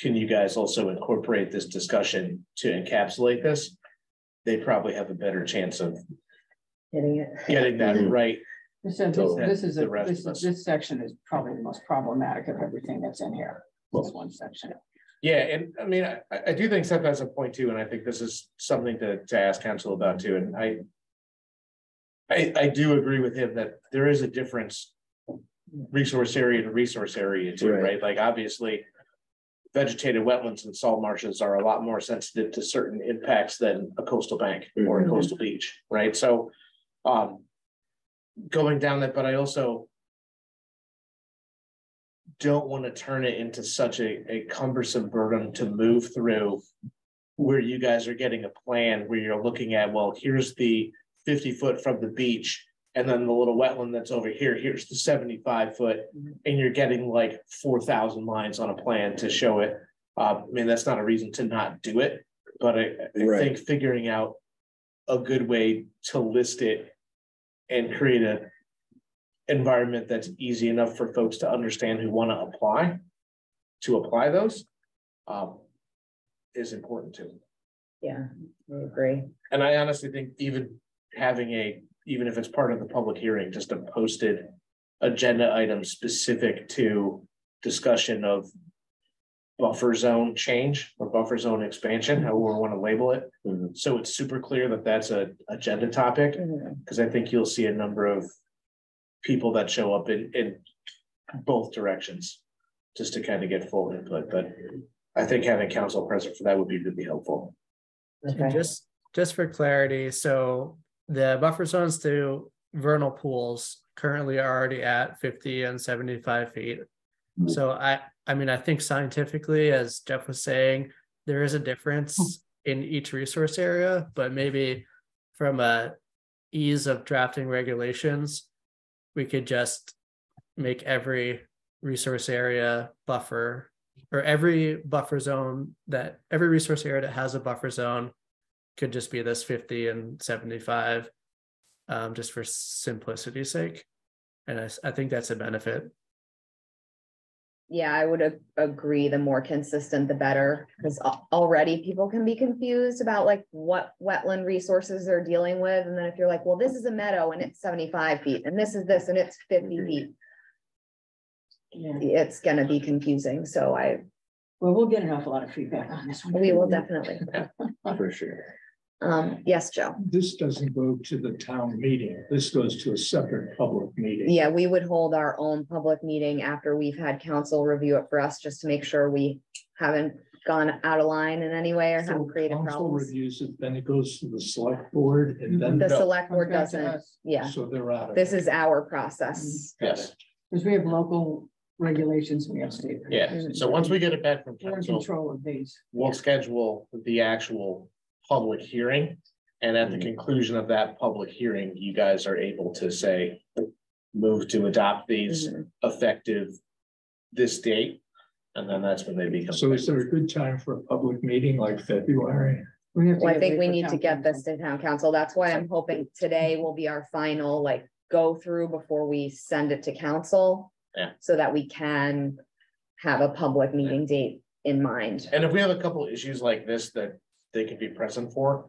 can you guys also incorporate this discussion to encapsulate this? they probably have a better chance of Getting that Mhm. right. So Totally. The rest of us. this section is probably the most problematic of everything that's in here, this one section. Yeah, and I mean, I do think Seth has a point too, and I think this is something to ask council about too, and I do agree with him that there is a difference resource area to resource area too, Right. right? Like obviously vegetated wetlands and salt marshes are a lot more sensitive to certain impacts than a coastal bank or a coastal beach, right? So going down that, but I also don't want to turn it into such a cumbersome burden to move through where you guys are getting a plan where you're looking at, well, here's the 50-foot from the beach, and then the little wetland that's over here, here's the 75-foot, and you're getting like 4,000 lines on a plan to show it. I mean, that's not a reason to not do it, but I think figuring out a good way to list it and create a environment that's easy enough for folks to understand who want to apply those is important too. Yeah, I agree. And I honestly think even having even if it's part of the public hearing, just a posted agenda item specific to discussion of buffer zone change or buffer zone expansion, however we want to label it. So it's super clear that that's an agenda topic, because I think you'll see a number of people that show up in both directions just to kind of get full input. But I think having council present for that would be really helpful. And just for clarity, so the buffer zones to vernal pools currently are already at 50 and 75 feet. So I mean, I think scientifically, as Jeff was saying, there is a difference in each resource area, but maybe from a ease of drafting regulations, we could just make every resource area buffer, or every buffer zone that every resource area that has a buffer zone could just be this 50 and 75, just for simplicity's sake. And I think that's a benefit. Yeah, I would agree. The more consistent, the better, because already people can be confused about like what wetland resources they're dealing with. And then if you're like, well, this is a meadow and it's 75 feet and this is this and it's 50 feet. Yeah. It's going to be confusing. So we'll get an awful lot of feedback on this one. We will definitely. For sure. Yes, Joe. This doesn't go to the town meeting. This goes to a separate public meeting. Yeah, we would hold our own public meeting after we've had council review it for us, just to make sure we haven't gone out of line in any way or haven't created Council problems. reviews it, then it goes to the select board and then. The select board Comes back to doesn't, us. yeah, So they're out of. this is our process. Yes. Because we have local regulations, we have state. Yeah. So once we get it back from We're in council, control of these. we'll schedule the actual public hearing. And at the conclusion of that public hearing, you guys are able to say, move to adopt these effective this date. And then that's when they become. So is there a good time for a public meeting like February? Well, I think we need to get this to town council. That's why I'm hoping today will be our final, like, go through before we send it to council. Yeah. So that we can have a public meeting date in mind. And if we have a couple issues like this that they can be present for,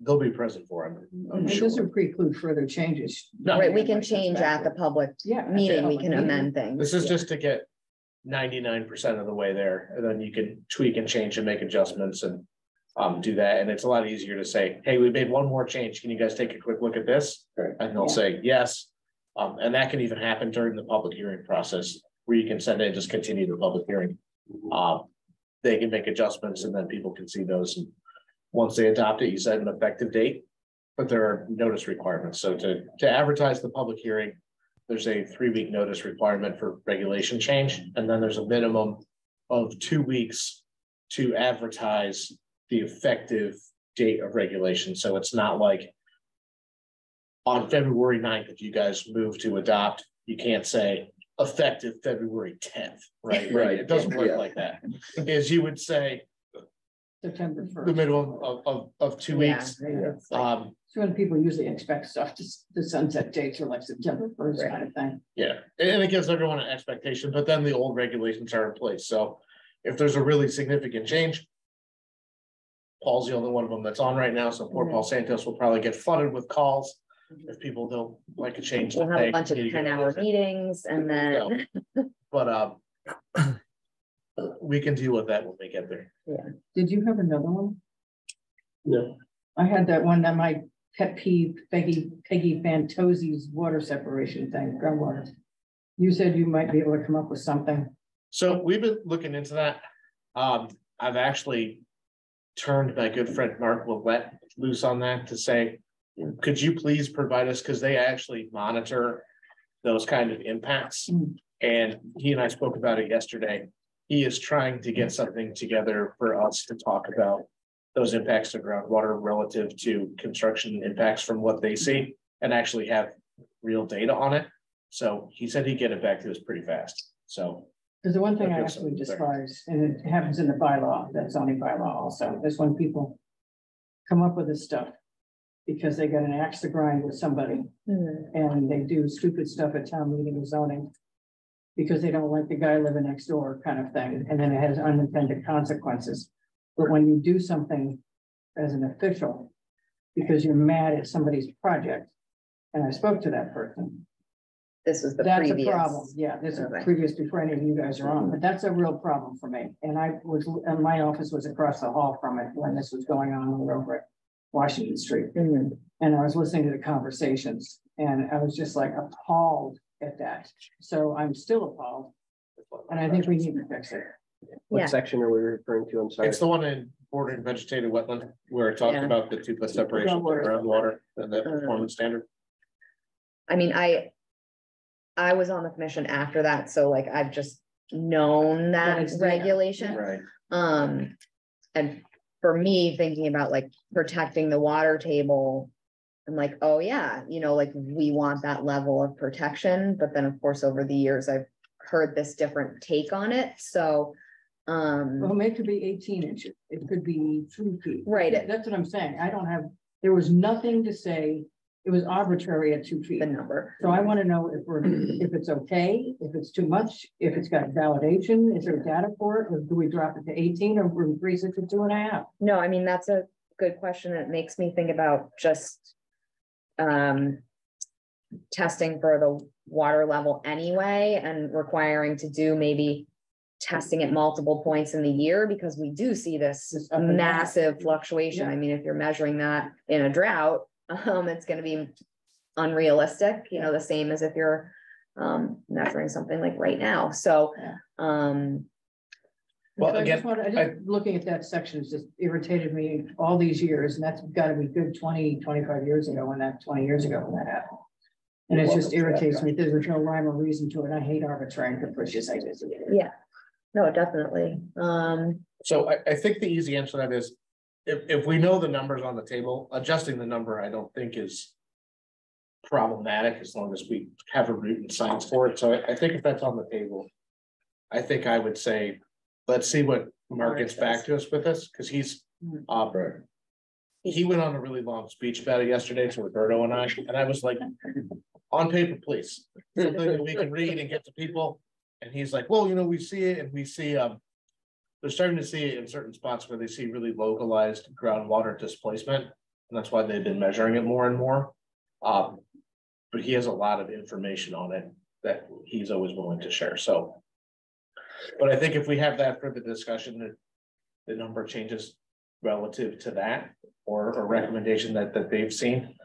they'll be present for them. I'm And sure. this would preclude further changes. No. Right, we can change at the public Yeah. meeting, we can amend things. This is just to get 99% of the way there, and then you can tweak and change and make adjustments and do that. And it's a lot easier to say, hey, we made one more change. Can you guys take a quick look at this? Right. And they'll say yes. And that can even happen during the public hearing process where you can send it and just continue the public hearing. They can make adjustments and then people can see those. And once they adopt it, you set an effective date, but there are notice requirements. So to advertise the public hearing, there's a 3-week notice requirement for regulation change. And then there's a minimum of 2 weeks to advertise the effective date of regulation. So it's not like on February 9th, if you guys move to adopt, you can't say effective February 10th, right? Right. It doesn't work Yeah. like that. Is you would say September the 1st. middle of 2 Yeah, weeks. it's like- So when people usually expect stuff to the sunset dates are like September 1st kind of thing. Yeah, and it gives everyone an expectation, but then the old regulations are in place. So if there's a really significant change, Paul's the only one of them that's on right now, so Port Paul Santos will probably get flooded with calls if people don't like a change. We'll have a bunch of 10-hour meetings and then. But we can deal with that when we get there. Yeah. Did you have another one? No. I had that one that my pet peeve, Peggy Fantozzi's water separation thing, groundwater. You said you might be able to come up with something. So we've been looking into that. I've actually turned my good friend Mark Willett loose on that to say, could you please provide us, because they actually monitor those kind of impacts. And he and I spoke about it yesterday. He is trying to get something together for us to talk about those impacts to groundwater relative to construction impacts from what they see and actually have real data on it. So he said he'd get it back to us pretty fast. So There's the one thing I absolutely despise, and it happens in the bylaw, that zoning bylaw also, is when people come up with this stuff because they got an axe to grind with somebody and they do stupid stuff at town meeting or zoning because they don't like the guy living next door kind of thing, and then it has unintended consequences. But when you do something as an official, because you're mad at somebody's project, and I spoke to that person. This was the That's previous. a problem. Yeah, this is previous before any of you guys are on, but that's a real problem for me. And and my office was across the hall from it when this was going on over at Washington Street. And I was listening to the conversations and I was just like appalled at that. So I'm still appalled. And I think we need to fix it. What section are we referring to? I'm sorry. it's the one in bordering vegetated wetland where it talks about the 2-foot separation of groundwater and the performance standard. I mean, I was on the commission after that, so like I've just known that regulation. Right. And for me, thinking about like protecting the water table, I'm like, oh yeah, you know, like we want that level of protection. But then of course, over the years, I've heard this different take on it. So well, it could be 18 inches. It could be 3 feet. Right. That's what I'm saying. There was nothing to say. It was arbitrary at 2 feet. The number. So I want to know if it's okay, if it's too much, if it's got validation, is there data for it, or do we drop it to 18 or increase it to 2.5? No, I mean, that's a good question. It makes me think about just testing for the water level anyway, and requiring to do maybe testing at multiple points in the year, because we do see this massive fluctuation. I mean, if you're measuring that in a drought, it's going to be unrealistic, you know, the same as if you're measuring something like right now. So well, again, looking at that section has just irritated me all these years, and that's got to be good 20-25 years ago when that happened. And it just irritates me. There's no rhyme or reason to it. I hate arbitrary and capricious ideas. Yeah, no, definitely. So I think the easy answer to that is, if we know the numbers on the table, adjusting the number, I don't think is problematic as long as we have a root and science for it. So I think if that's on the table, I think I would say, let's see what Mark gets back to us with this, because he's he went on a really long speech about it yesterday to Roberto and I was like, on paper, please, something that we can read and get to people. And he's like, well, you know, we see it, and we see they're starting to see it in certain spots where they see really localized groundwater displacement. And that's why they've been measuring it more and more. But he has a lot of information on it that he's always willing to share. So, but I think if we have that for the discussion, the number changes relative to that, or a recommendation that they've seen.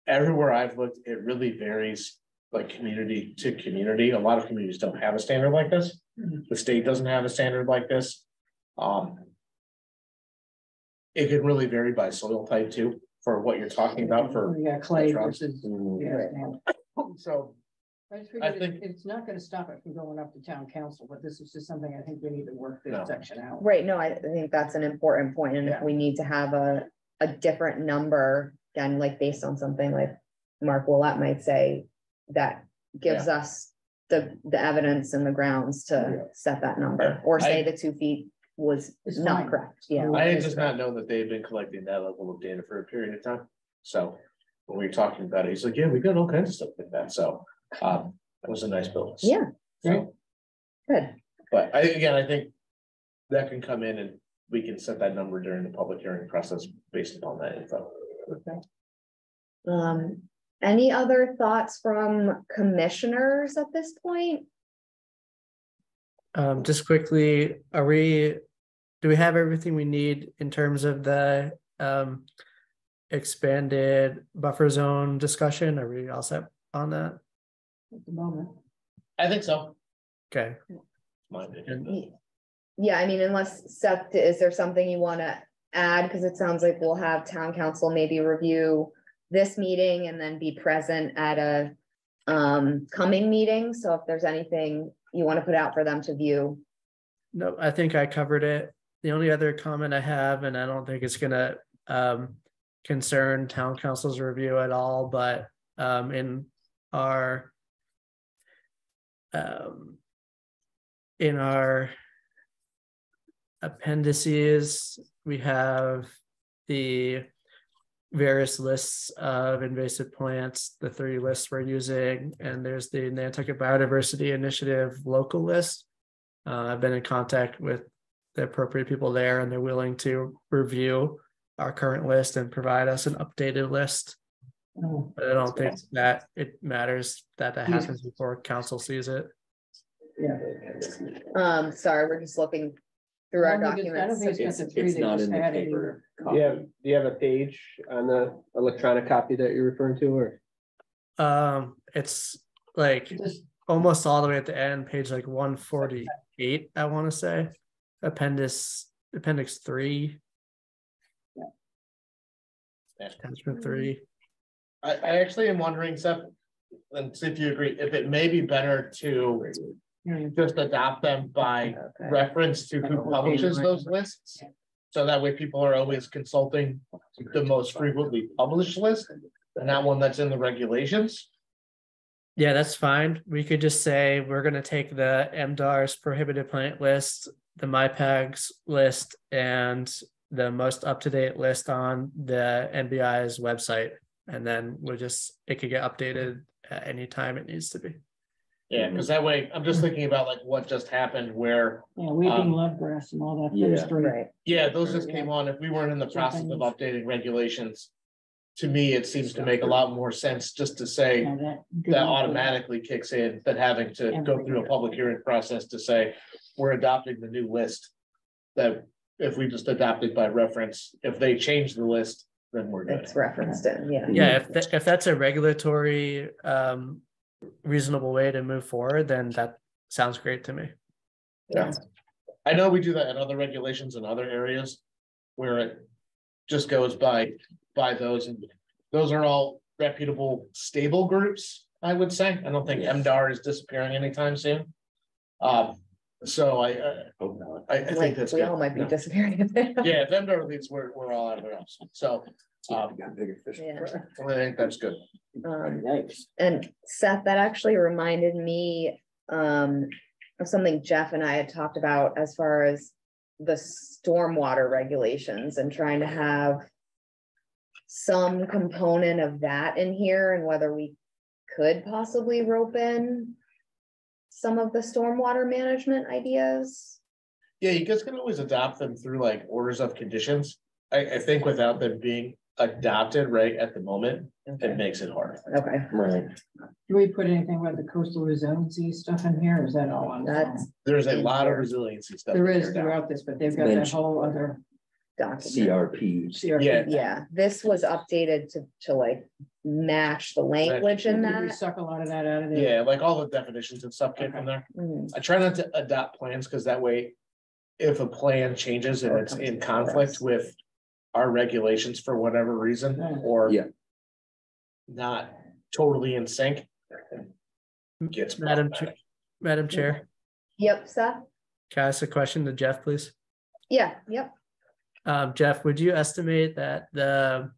Everywhere I've looked, it really varies, like community to community. A lot of communities don't have a standard like this. The state doesn't have a standard like this. It can really vary by soil type too, for what you're talking about for. Yeah, clay versus. So I think it's not going to stop it from going up to town council, but this is just something I think we need to work this section out. Right. No, I think that's an important point. And if we need to have a different number, again, like based on something like Mark Willett might say, that gives us the evidence and the grounds to set that number, or say the 2 feet was not correct. Yeah. I had just not known that they had been collecting that level of data for a period of time. So when we were talking about it, he's like, yeah, we got all kinds of stuff like that. So that was a nice build. Yeah. So, good. But I think that can come in and we can set that number during the public hearing process based upon that info. Any other thoughts from commissioners at this point? Just quickly, do we have everything we need in terms of the expanded buffer zone discussion? Are we all set on that? At the moment. I think so. Okay. My opinion. Yeah, I mean, unless Seth, is there something you want to add? Because it sounds like we'll have town council maybe review this meeting and then be present at a coming meeting. So if there's anything you want to put out for them to view. No, I think I covered it. The only other comment I have, and I don't think it's gonna concern town council's review at all, but in our appendices, we have the various lists of invasive plants, the 3 lists we're using, and there's the Nantucket Biodiversity Initiative local list. I've been in contact with the appropriate people there, and they're willing to review our current list and provide us an updated list. But I don't think that it matters that happens before council sees it. Yeah. Sorry, we're just looking through our I don't think documents. it's got the 3 It's they not just in the added paper. either. copy. Do you have a page on the electronic copy that you're referring to, or? It's like Just- almost all the way at the end, page like 148, I want to say. Appendix 3. Attachment 3. I actually am wondering, Seth, and see if you agree, if it may be better to just adopt them by reference to who publishes those lists. So that way people are always consulting the most frequently published list and not one that's in the regulations. Yeah, that's fine. We could just say we're going to take the MDARS prohibited plant list, the MyPags list, and the most up-to-date list on the NBI's website. And then it could get updated at any time it needs to be. Yeah, because that way, I'm just thinking about like what just happened where, Yeah, weeping love grass and all that. Yeah. those 3. Right. yeah, those just came on. If we weren't in the process of updating regulations. To me, it seems to make a lot more sense just to say Yeah, that automatically kicks in than having to go through a public hearing process to say, we're adopting the new list. That if we just adopt it by reference, if they change the list, then we're good. It's referenced in, yeah. Yeah, if that's a regulatory reasonable way to move forward, then that sounds great to me. Yeah. I know we do that in other regulations in other areas where it just goes by those, and those are all reputable, stable groups, I would say. I don't think MDAR is disappearing anytime soon. So I think that's We good. all might be disappearing. Yeah, if MDAR leaves, we're all out of there. So Got bigger fish. Yeah. I think that's good. And Seth, that actually reminded me of something Jeff and I had talked about as far as the stormwater regulations and trying to have some component of that in here, and whether we could possibly rope in some of the stormwater management ideas. Yeah, you guys can always adopt them through like orders of conditions. I think without them being adopted right at the moment, it makes it hard. Okay, Right. Do we put anything about the coastal resiliency stuff in here? Or is that all on? that's There's a lot of resiliency stuff. There in is here now. throughout this, but they've got that Mention. whole other. document. CRP. CRP. Yeah. Yeah, this was updated to like match the language in Did we that. suck a lot of that out of there? Yeah, like all the definitions and stuff came from there. Mm, I try not to adopt plans because that way, if a plan changes and it's in conflict with our regulations for whatever reason, or Yeah. not totally in sync, it gets Madam problematic. Madam Chair, Yep, Seth? can I ask a question to Jeff, please? Yeah, yep. Jeff, would you estimate that the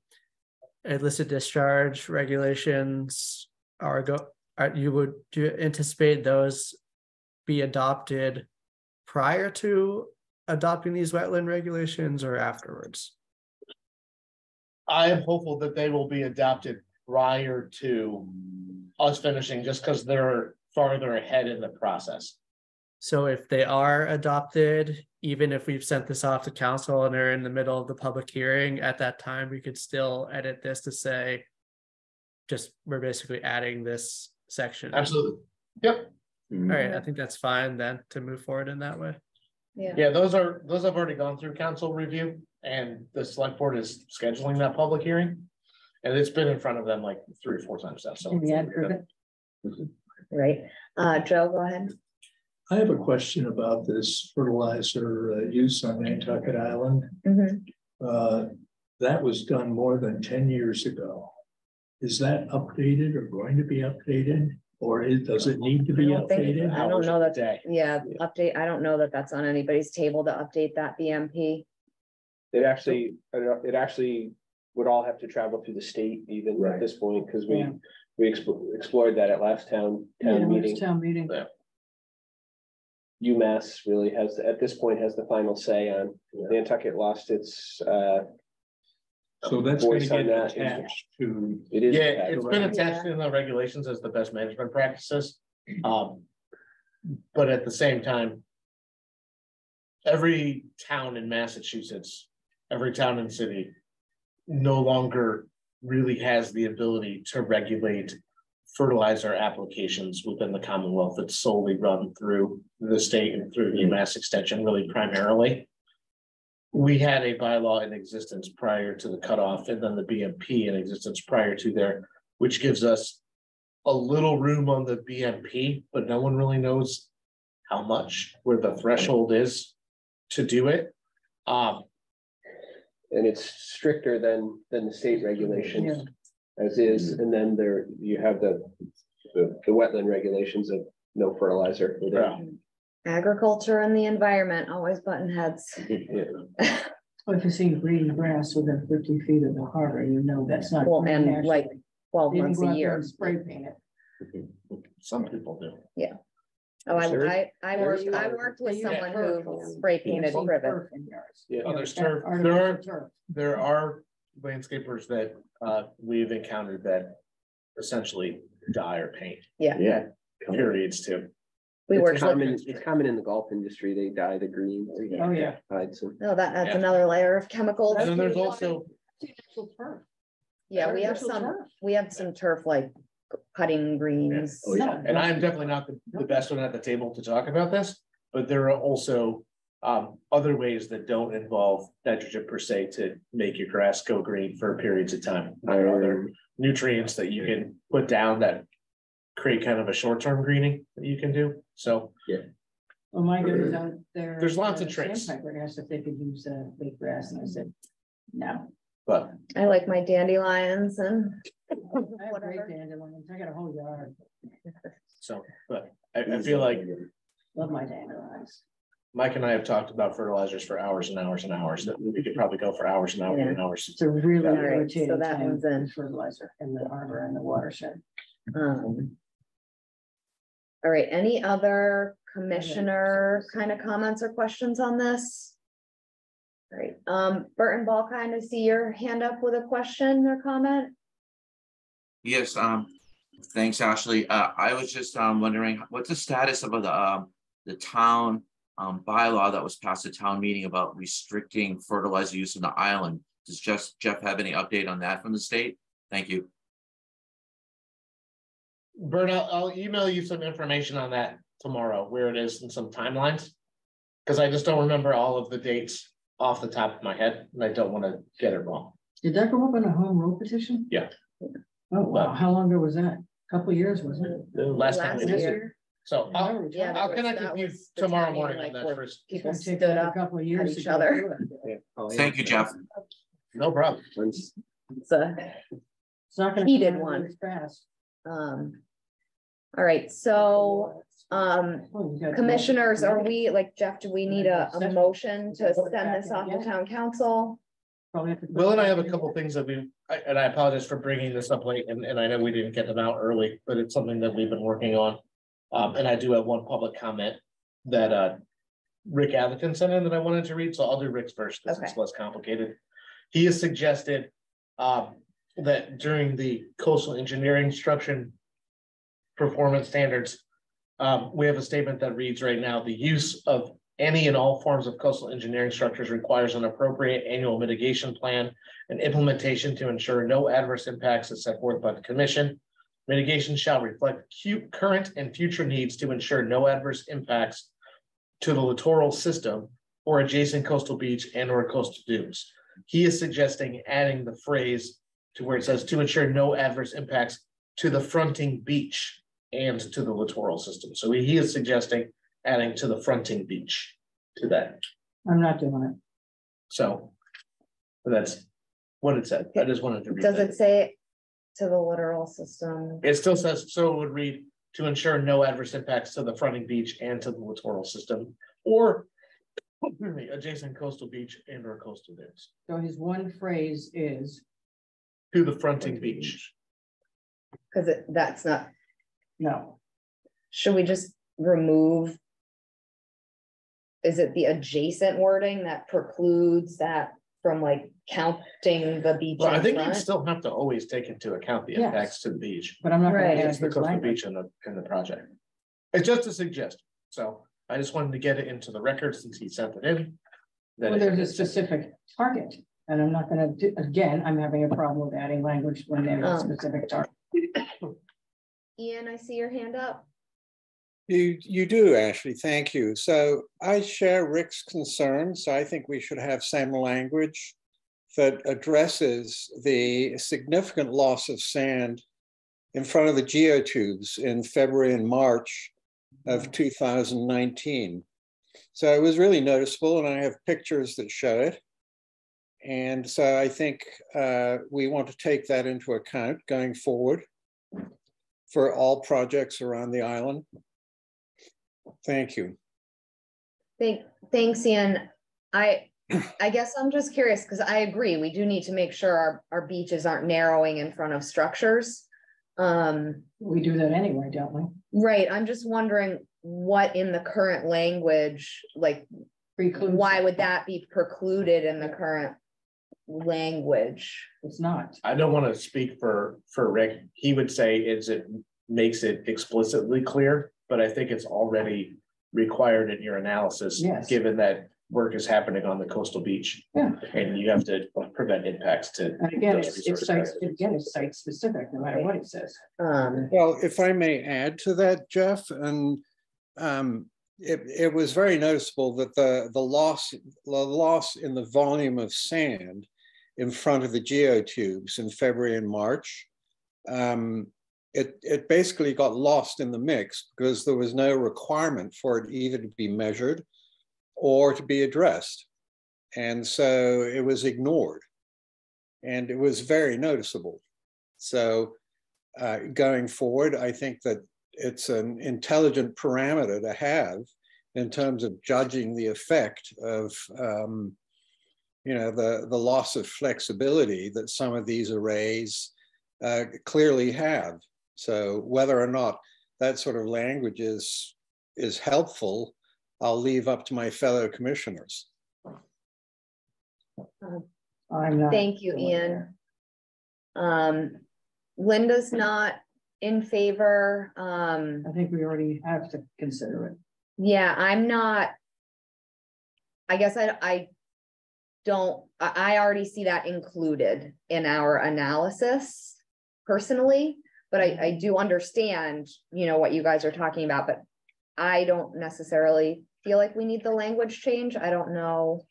illicit discharge regulations do you anticipate those be adopted prior to adopting these wetland regulations or afterwards? I am hopeful that they will be adopted prior to us finishing, just because they're farther ahead in the process. So if they are adopted, even if we've sent this off to council and they're in the middle of the public hearing, at that time, we could still edit this to say, just, we're basically adding this section. Absolutely. Yep. All right, I think that's fine then to move forward in that way. Yeah, those have already gone through council review and the select board is scheduling that public hearing. And it's been in front of them like 3 or 4 times now, so. Right, Joe, go ahead. I have a question about this fertilizer use on Nantucket Island. That was done more than 10 years ago. Is that updated or going to be updated? Or does it need to be updated? I don't know that, update, I don't know that that's on anybody's table to update that BMP. It actually would all have to travel through the state even at this point, because we explored that at last town meeting. Yeah. UMass really has, at this point, has the final say on Nantucket lost its so that's going to voice on get that. attached to. It is. Yeah, attached. it's been attached in the regulations as the best management practices. But at the same time, every town in Massachusetts, every town and city no longer really has the ability to regulate fertilizer applications within the Commonwealth. It's solely run through the state and through the UMass extension, really primarily. We had a bylaw in existence prior to the cutoff, and then the BMP in existence prior to there, which gives us a little room on the BMP, but no one really knows how much, where the threshold is to do it. And it's stricter than the state regulations as is, and then there you have the wetland regulations of no fertilizer. Agriculture and the environment always button heads. Well, if you see green grass within 50 feet of the harbor, you know that's not. Well, and like 12 months a year. Spray paint it. Some people do. Yeah. Oh, I worked with someone who spray painted privet. Oh, there's turf. There are landscapers that we've encountered that essentially dye or paint. Yeah. Periods too. It's common in the golf industry. They dye the green. Oh yeah. No, that adds another layer of chemicals. And then there's also. Yeah, we have some turf like cutting greens. Oh, yeah. And I'm definitely not the best one at the table to talk about this, but there are also other ways that don't involve nitrogen per se to make your grass go green for periods of time. There are other nutrients that you can put down that create kind of a short-term greening that you can do. So well, my goodness, out there. There's lots of tricks. Sandpiper asked if they could use big grass, and I said, no. But I like my dandelions and I have great dandelions. I got a whole yard. So, but I feel like Love my dandelions. Mike and I have talked about fertilizers for hours and hours and hours, that we could probably go for hours and hours and hours. It's a really irritating so that one's in fertilizer in the harbor and the watershed. All right, any other commissioner kind of comments or questions on this? All right, Burton Ball, kind of see your hand up with a question or comment? Yes, thanks, Ashley. I was just wondering what's the status of the town bylaw that was passed at town meeting about restricting fertilizer use in the island. Does Jeff have any update on that from the state? Thank you. Bert, I'll email you some information on that tomorrow, where it is and some timelines. Because I just don't remember all of the dates off the top of my head, and I don't want to get it wrong. Did that go up in a home rule petition? Yeah. Oh, wow. How long ago was that? A couple of years, wasn't it? Last time we did it. So I'll connect with you tomorrow morning on that first. People stood up at each other. Thank you, Jeff. No problem. It's a heated one. All right, so commissioners, are we, like, Jeff, do we need a motion to send this off to town council? Will and I have a couple things that and I apologize for bringing this up late, and I know we didn't get them out early, but it's something that we've been working on. And I do have one public comment that Rick Atherton sent in that I wanted to read, so I'll do Rick's first because it's less complicated. He has suggested that during the coastal engineering construction performance standards, We have a statement that reads right now, the use of any and all forms of coastal engineering structures requires an appropriate annual mitigation plan and implementation to ensure no adverse impacts as set forth by the commission. Mitigation shall reflect current and future needs to ensure no adverse impacts to the littoral system or adjacent coastal beach and or coastal dunes. He is suggesting adding the phrase to where it says to ensure no adverse impacts to the fronting beach and to the littoral system. So he is suggesting adding to the fronting beach to that. I'm not doing it. So that's what it said. I just wanted to read Does that. it say to the littoral system? It still says, so it would read to ensure no adverse impacts to the fronting beach and to the littoral system or adjacent coastal beach and or coastal dunes. So his one phrase is To the fronting beach. Because that's not, no. should we just remove? Is it the adjacent wording that precludes that from like counting the beach? Well, I in think you front? still have to always take into account the Yes. impacts to the beach. But I'm not gonna Right. add It's the his coastal language. beach in the project. It's just a suggestion. So I just wanted to get it into the record since he sent it in. Well, there's a specific target, and I'm not gonna do, again, I'm having a problem with adding language when there's a specific target. Ian, I see your hand up. You do, Ashley, thank you. So I share Rick's concerns. I think we should have some language that addresses the significant loss of sand in front of the geotubes in February and March of 2019. So it was really noticeable, and I have pictures that show it. And so I think we want to take that into account going forward for all projects around the island. Thank you. Thanks, Ian. I guess I'm just curious because I agree, we do need to make sure our beaches aren't narrowing in front of structures. We do that anyway, don't we? Right, I'm just wondering what in the current language, like, Precludes. why would that be precluded in the current language? It's not. I don't want to speak for Rick. He would say it makes it explicitly clear, but I think it's already required in your analysis, Yes. given that work is happening on the coastal beach. Yeah. And you have to prevent impacts to. And again, those it's resource site specific, no matter what it says. Well, if I may add to that, Jeff, and it was very noticeable that the loss in the volume of sand in front of the geotubes in February and March, it basically got lost in the mix because there was no requirement for it either to be measured or to be addressed. And so it was ignored, and it was very noticeable. So going forward, I think that it's an intelligent parameter to have in terms of judging the effect of the loss of flexibility that some of these arrays clearly have. So whether or not that sort of language is helpful, I'll leave up to my fellow commissioners. Thank you, Ian. Linda's not in favor. I think we already have to consider it. Yeah, I'm not. I guess I already see that included in our analysis personally, but I do understand, what you guys are talking about, but I don't necessarily feel like we need the language change. I don't know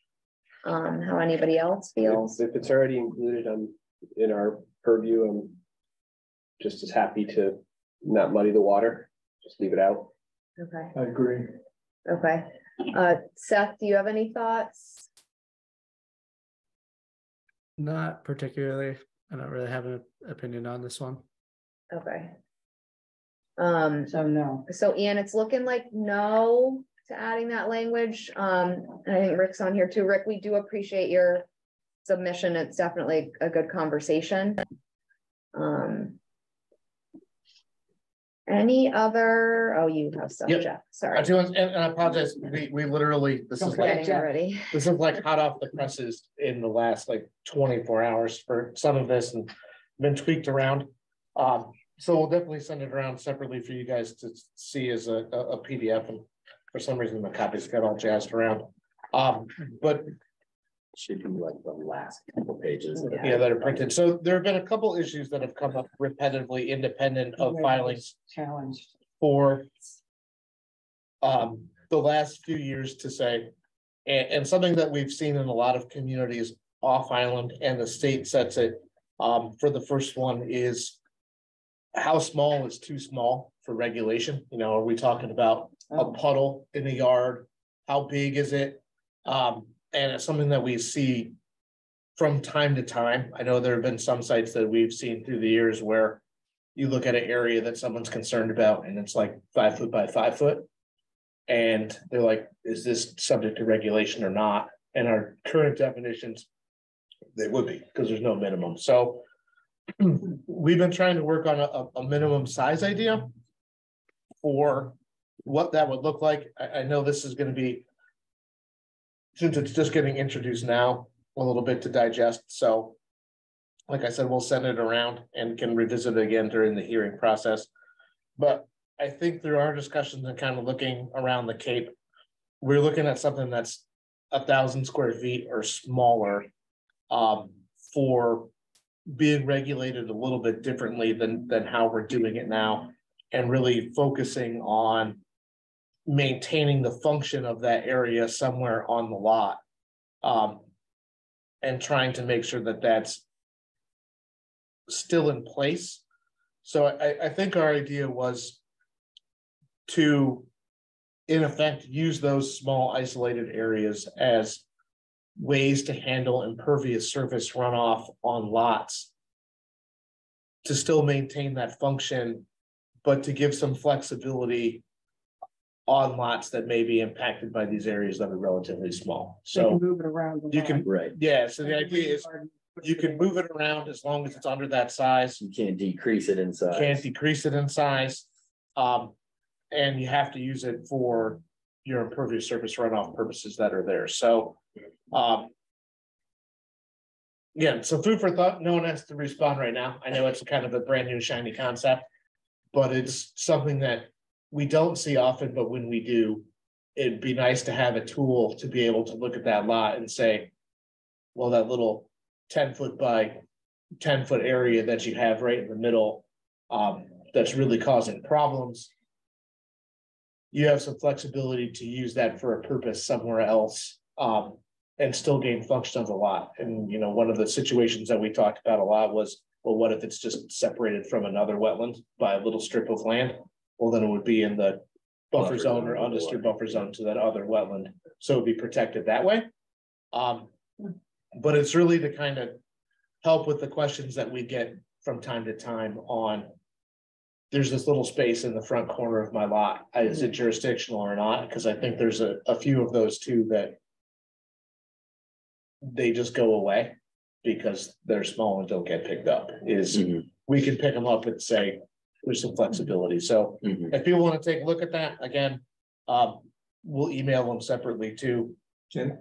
how anybody else feels. If it's already included in our purview, I'm just as happy to not muddy the water, just leave it out. Okay. I agree. Okay. Seth, do you have any thoughts? Not particularly. I don't really have an opinion on this one. Okay. So no. So Ian, it's looking like no to adding that language. And I think Rick's on here too. Rick, we do appreciate your submission. It's definitely a good conversation. Any other, you have stuff, Yep. Jeff, sorry. And I apologize, we literally, this is like, Getting ready. this is like hot off the presses in the last like 24 hours for some of this and been tweaked around. So we'll definitely send it around separately for you guys to see as a PDF, and for some reason the copies got all jazzed around. But Should be like the last couple pages. yeah, that are printed. So there have been a couple issues that have come up repetitively independent of filings Challenged. for the last few years to say, and something that we've seen in a lot of communities off island, and the state sets it. For the first one is how small is too small for regulation? You know, are we talking about a puddle in the yard? How big is it? And it's something that we see from time to time. I know there have been some sites that we've seen through the years where you look at an area that someone's concerned about and it's like 5 foot by 5 foot. And they're like, is this subject to regulation or not? And our current definitions, they would be, because there's no minimum. So we've been trying to work on a minimum size idea for what that would look like. I know this is going to be, since it's just getting introduced now, a little bit to digest. So like I said, we'll send it around and can revisit it again during the hearing process. But I think through our discussions and kind of looking around the Cape, we're looking at something that's 1,000 square feet or smaller for being regulated a little bit differently than how we're doing it now, and really focusing on maintaining the function of that area somewhere on the lot, and trying to make sure that that's still in place. So I think our idea was to, in effect, use those small isolated areas as ways to handle impervious surface runoff on lots, to still maintain that function, but to give some flexibility on lots that may be impacted by these areas that are relatively small. They can So move it around. you can, Right. yeah, so the idea is you can move it around as long as it's under that size. You can't decrease it in size. Can't decrease it in size. And you have to use it for your impervious surface runoff purposes that are there. So, yeah, so food for thought. No one has to respond right now. I know it's kind of a brand new shiny concept, but it's something that we don't see often, but when we do, it'd be nice to have a tool to be able to look at that lot and say, well, that little 10 foot by 10 foot area that you have right in the middle, that's really causing problems. You have some flexibility to use that for a purpose somewhere else, and still gain function of the lot. And, you know, one of the situations that we talked about a lot was, well, what if it's just separated from another wetland by a little strip of land? Well, then it would be in the buffer zone or undisturbed buffer zone to that other wetland. So it'd be protected that way. But it's really to kind of help with the questions that we get from time to time on, there's this little space in the front corner of my lot. Is it jurisdictional or not? Because I think there's a few of those too that they just go away because they're small and don't get picked up. We can pick them up and say, there's some flexibility. So if people want to take a look at that, again, we'll email them separately too. Can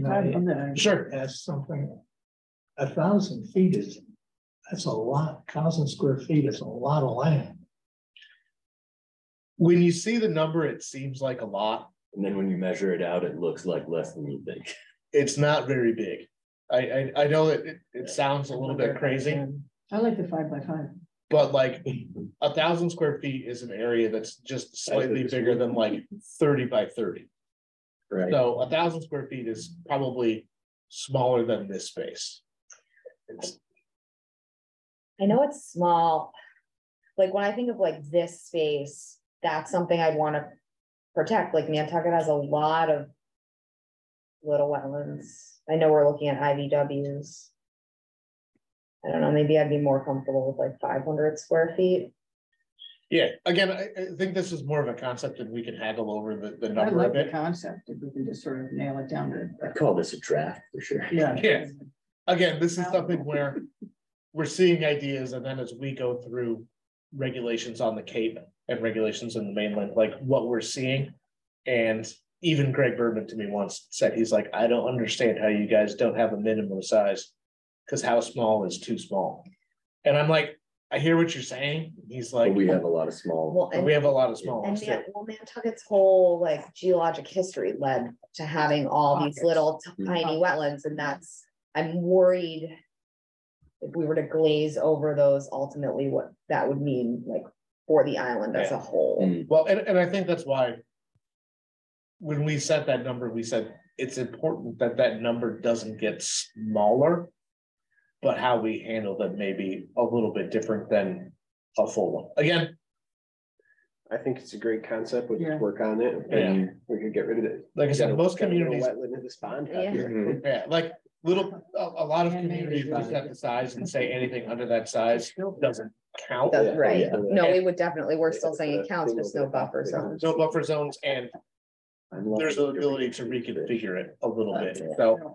I Sure. ask something? 1,000 feet that's a lot. 1,000 square feet is a lot of land. When you see the number, it seems like a lot. And then when you measure it out, it looks like less than you think. It's not very big. I know it sounds a little bit crazy, I like the 5 by 5. but like 1,000 square feet is an area that's just slightly bigger than like 30 by 30. Right. So 1,000 square feet is probably smaller than this space. I know it's small. Like when I think of like this space, that's something I'd want to protect. Like Nantucket has a lot of little wetlands. I know we're looking at IVWs. I don't know, maybe I'd be more comfortable with like 500 square feet. Yeah, again, I think this is more of a concept and we can haggle over the I number like of the it. concept, if we can just sort of nail it down to. I'd call this a draft for sure. Yeah. Yeah. Again, this is something where we're seeing ideas, and then as we go through regulations on the Cape and regulations in the mainland, like what we're seeing. And even Greg Berman to me once said, he's like, I don't understand how you guys don't have a minimum size, because how small is too small. And I'm like, I hear what you're saying. He's like, But we have a lot of small. Well, we have a lot of small And ones too. Nantucket's whole like geologic history led to having all these little tiny wetlands, and I'm worried if we were to glaze over those, ultimately what that would mean like for the island as a whole. Well, and I think that's why when we set that number, we said it's important that that number doesn't get smaller, but how we handle them may be a little bit different than a full one. Again, I think it's a great concept. We Yeah. can work on it and we could get rid of it. like I said, most communities, Wetland in this pond. Yeah. yeah, like a lot of communities will set the size and say anything under that size doesn't count. That's Yeah, right. yeah. No, we would definitely, we're still saying it counts, just no buffer zones. No buffer zones, and there's the ability to reconfigure it a little bit. So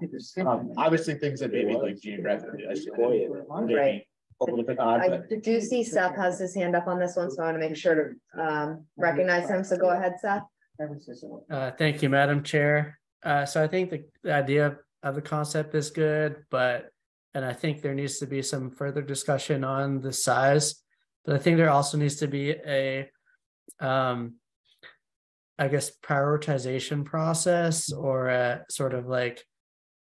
obviously things that maybe like geographically, maybe a little bit odd, I but do see Seth has his hand up on this one, so I want to make sure to recognize him. So go ahead, Seth. Thank you, Madam Chair. So I think the idea of the concept is good, and I think there needs to be some further discussion on the size. But I think there also needs to be a, I guess, prioritization process or a sort of like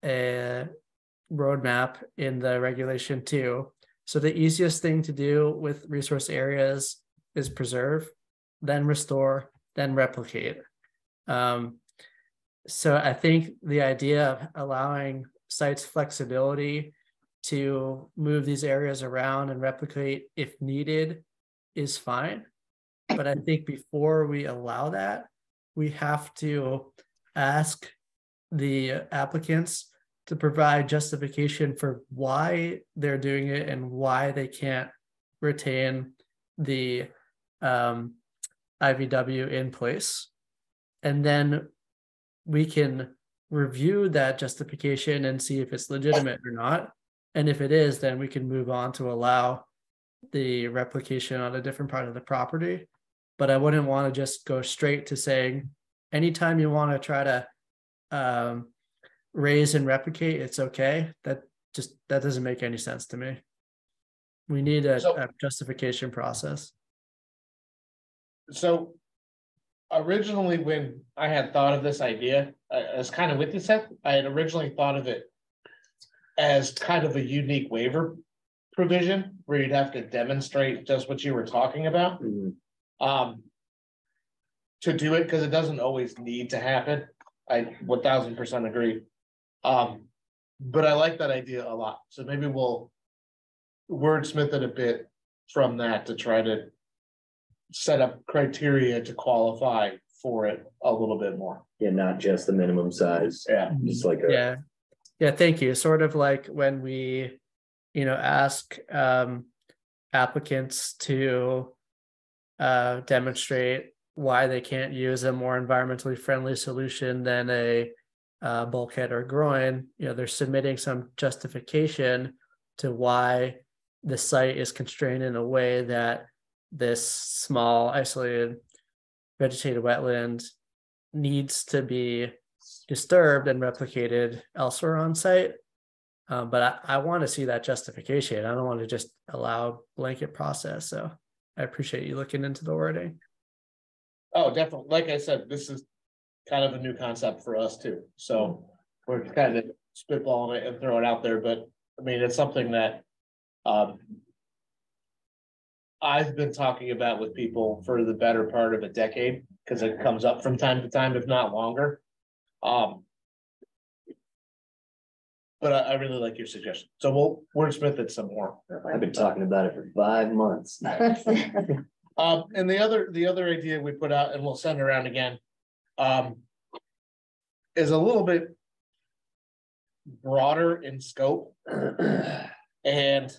a roadmap in the regulation too. So the easiest thing to do with resource areas is preserve, then restore, then replicate. So I think the idea of allowing sites flexibility to move these areas around and replicate if needed is fine. But I think before we allow that, we have to ask the applicants to provide justification for why they're doing it and why they can't retain the IVW in place. And then we can review that justification and see if it's legitimate or not. And if it is, then we can move on to allow the replication on a different part of the property. But I wouldn't want to just go straight to saying, anytime you want to try to raise and replicate, it's okay. That doesn't make any sense to me. We need a justification process. so originally when I had thought of this idea, I was kind of with you, Seth. I had originally thought of it as kind of a unique waiver provision where you'd have to demonstrate just what you were talking about. To do it, because it doesn't always need to happen. I 1000% agree. But I like that idea a lot. So maybe we'll wordsmith it a bit from that to try to set up criteria to qualify for it a little bit more. Yeah, not just the minimum size. Yeah. Just like Yeah, thank you. Sort of like when we, ask applicants to demonstrate why they can't use a more environmentally friendly solution than a bulkhead or groin, they're submitting some justification to why the site is constrained in a way that this small isolated vegetated wetland needs to be disturbed and replicated elsewhere on site. But I want to see that justification. I don't want to just allow blanket process. So I appreciate you looking into the wording. Oh, definitely. Like I said, this is kind of a new concept for us too. So we're kind of spitballing it and throwing it out there, but I mean, it's something that I've been talking about with people for the better part of a decade, because it comes up from time to time, if not longer. But I really like your suggestion. So we'll wordsmith it some more. I've been talking about it for 5 months. And the other idea we put out, and we'll send around again, is a little bit broader in scope. And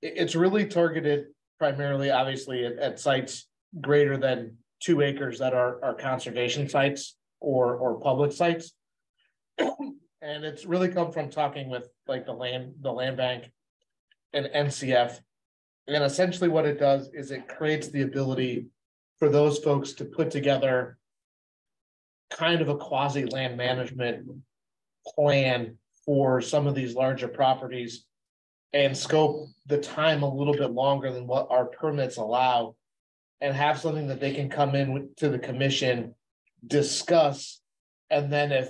it's really targeted primarily, obviously, at sites greater than 2 acres that are conservation sites or public sites. And it's really come from talking with like the land bank and NCF. And essentially what it does is it creates the ability for those folks to put together kind of a quasi land management plan for some of these larger properties and scope the time a little bit longer than what our permits allow, and have something that they can come in to the commission, discuss, and then if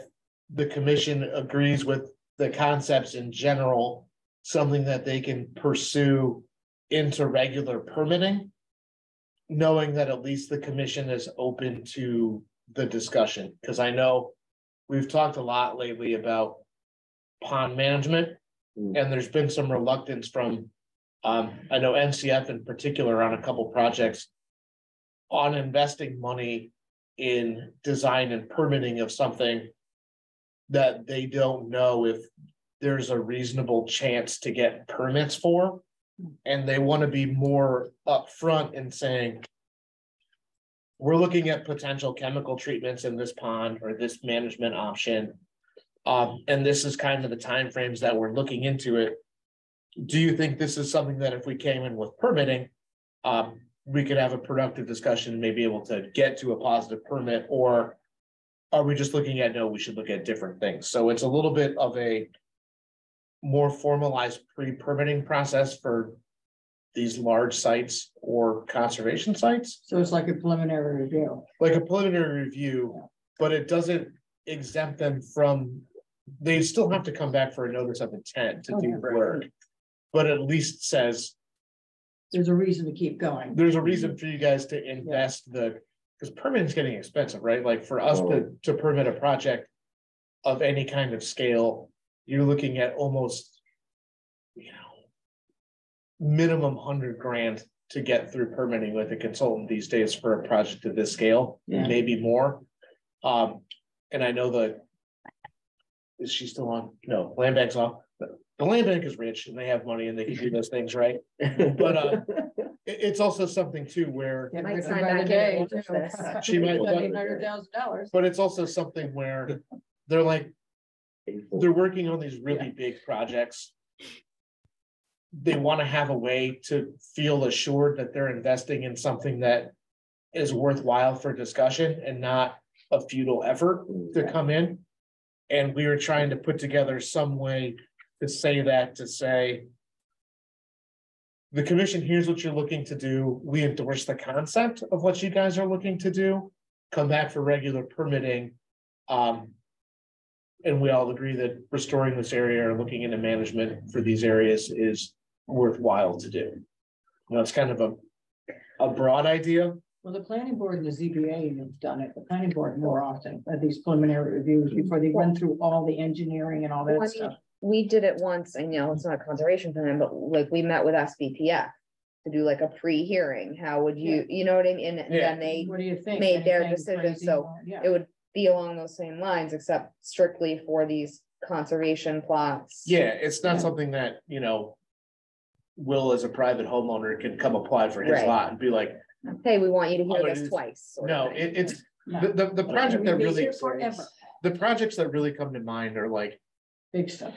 the commission agrees with the concepts in general, something that they can pursue into regular permitting, knowing that at least the commission is open to the discussion. Because I know we've talked a lot lately about pond management, and there's been some reluctance from, I know NCF in particular on a couple projects on investing money in design and permitting of something that they don't know if there's a reasonable chance to get permits for. And they want to be more upfront in saying, we're looking at potential chemical treatments in this pond or this management option. And this is kind of the timeframes that we're looking into it. Do you think this is something that if we came in with permitting, we could have a productive discussion and maybe able to get to a positive permit? Or are we just looking at, no, we should look at different things? So it's a little bit of a more formalized pre-permitting process for these large sites or conservation sites. So it's like a preliminary review. Like a preliminary review, but it doesn't exempt them from, they still have to come back for a notice of intent to do work. But at least says, there's a reason to keep going. there's a reason for you guys to invest because permitting is getting expensive, right? Like for us to permit a project of any kind of scale, you're looking at almost, minimum $100,000 to get through permitting with a consultant these days for a project of this scale, maybe more. And I know is she still on? No, land bank's off. The land bank is rich and they have money and they can do those things, right? But it's also something too where Might sign back in and finish this. she might, $800,000. but it's also something where they're like, they're working on these really big projects. They want to have a way to feel assured that they're investing in something that is worthwhile for discussion and not a futile effort to come in. And we were trying to put together some way to say that, to say, the commission, here's what you're looking to do. We endorse the concept of what you guys are looking to do. Come back for regular permitting. And we all agree that restoring this area or looking into management for these areas is worthwhile to do. It's kind of a broad idea. Well, the planning board and the ZBA have done it. The planning board more often at these preliminary reviews before they run through all the engineering and all that stuff. We did it once, and it's not a conservation plan, but like we met with SBPF to do like a pre-hearing. How would you, you know what I mean? And then they What do you think? made their Anything decision. crazy? So it would be along those same lines, except strictly for these conservation plots. Yeah, it's not something that, Will as a private homeowner can come apply for his Right. lot and be like, Hey, we want you to hear Oh, this twice. sort of no, thing. it's the project that really, Forever. the projects that really come to mind are like, Big stuff.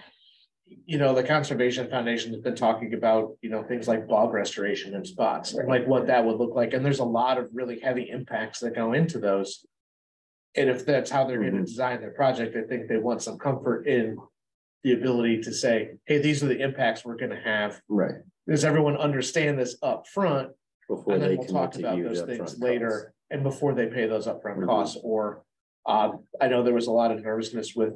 the Conservation Foundation has been talking about, things like bog restoration in spots and like what that would look like. And there's a lot of really heavy impacts that go into those. And if that's how they're going to design their project, I think they want some comfort in the ability to say, hey, these are the impacts we're going to have. Right. Does everyone understand this up front? Before And then they we'll commit talk to about huge those upfront things costs. later and before they pay those upfront costs. Or I know there was a lot of nervousness with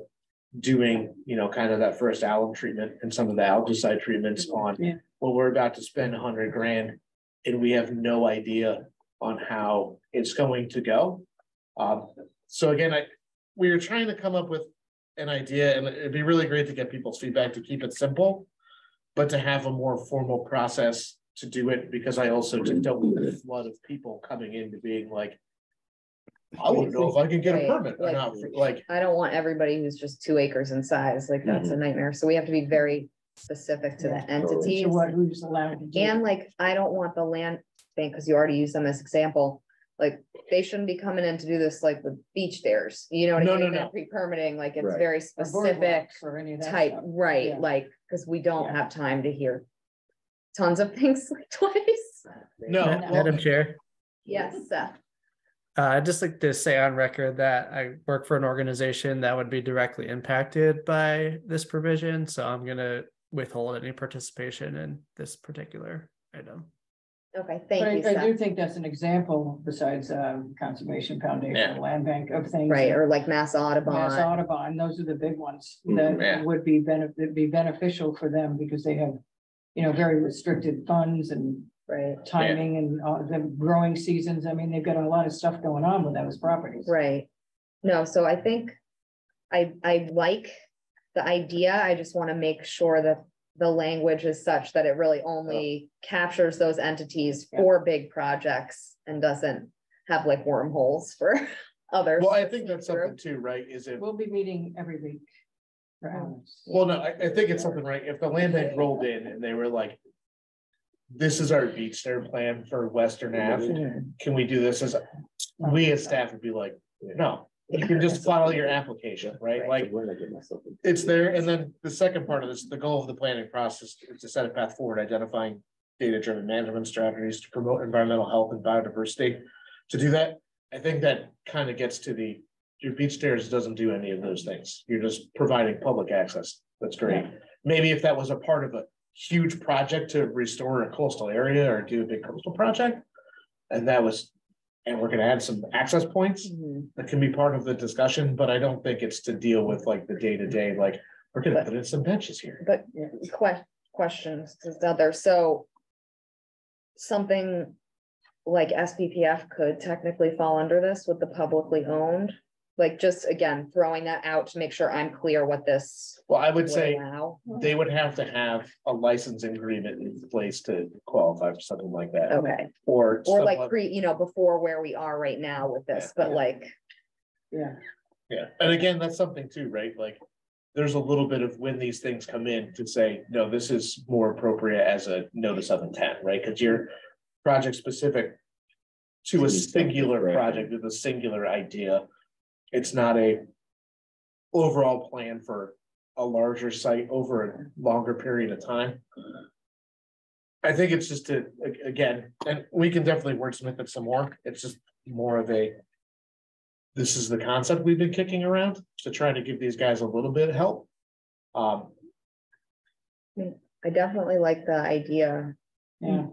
doing, kind of that first alum treatment and some of the algicide treatments on, well, we're about to spend $100,000 and we have no idea on how it's going to go. So again, we were trying to come up with an idea, and it'd be really great to get people's feedback to keep it simple, but to have a more formal process to do it, because I also just don't want a flood of people coming into being like, I wouldn't know if I can get a Right, permit or not. Like, I don't want everybody who's just 2 acres in size, like that's a nightmare. So we have to be very specific to the entities. So what, who's allowed to do? And like, I don't want the land bank, because you already used them as example, like, they shouldn't be coming in to do this like with beach stairs, you know what I mean? No. Pre-permitting, like it's Right. very Or specific boardwalks or any of that type, stuff. right? Yeah. Like, because we don't have time to hear tons of things like twice. no, well, Madam Chair, Yes, I'd just like to say on record that I work for an organization that would be directly impacted by this provision. So I'm gonna withhold any participation in this particular item. Okay, But thank you, I do Seth. think that's an example besides Conservation Foundation, Land Bank of things. Right, or like Mass Audubon. Mass Audubon, those are the big ones Yeah. that would be beneficial for them because they have, you know, very restricted funds and Right, timing and the growing seasons. I mean, they've got a lot of stuff going on with those properties. right. No, so I think I like the idea. I just want to make sure that the language is such that it really only captures those entities for big projects and doesn't have like wormholes for others. Well, I think that's something too, right? Is it? We'll be meeting every week. for hours. Well, no, I think it's something, right? If the land bank rolled in and they were like, this is our beach stair plan for Western Ave, can we do this as, we as staff would be like, no. You can just file your application, right? Like, it's there. And then the second part of this, the goal of the planning process is to set a path forward, identifying data-driven management strategies to promote environmental health and biodiversity. To do that, I think that kind of gets to your beach stairs doesn't do any of those things. You're just providing public access. That's great. Maybe if that was a part of a huge project to restore a coastal area or do a big coastal project, and we're gonna add some access points that can be part of the discussion, but I don't think it's to deal with like the day-to-day, like, we're gonna put in some benches here. But questions is other, so something like SPPF could technically fall under this with the publicly owned, like just again, throwing that out to make sure I'm clear what this. Well, I would would say allow. they would have to have a licensing agreement in place to qualify for something like that. Okay, Or like somewhat- before where we are right now with this, but like, Yeah. Yeah, and again, that's something too, right? Like, there's a little bit of when these things come in to say, no, this is more appropriate as a notice of intent, right? Because you're project specific to a singular project with a singular idea. It's not a overall plan for a larger site over a longer period of time. I think it's just again, and we can definitely wordsmith it some more. It's just more of this is the concept we've been kicking around to try to give these guys a little bit of help. I definitely like the idea. Yeah.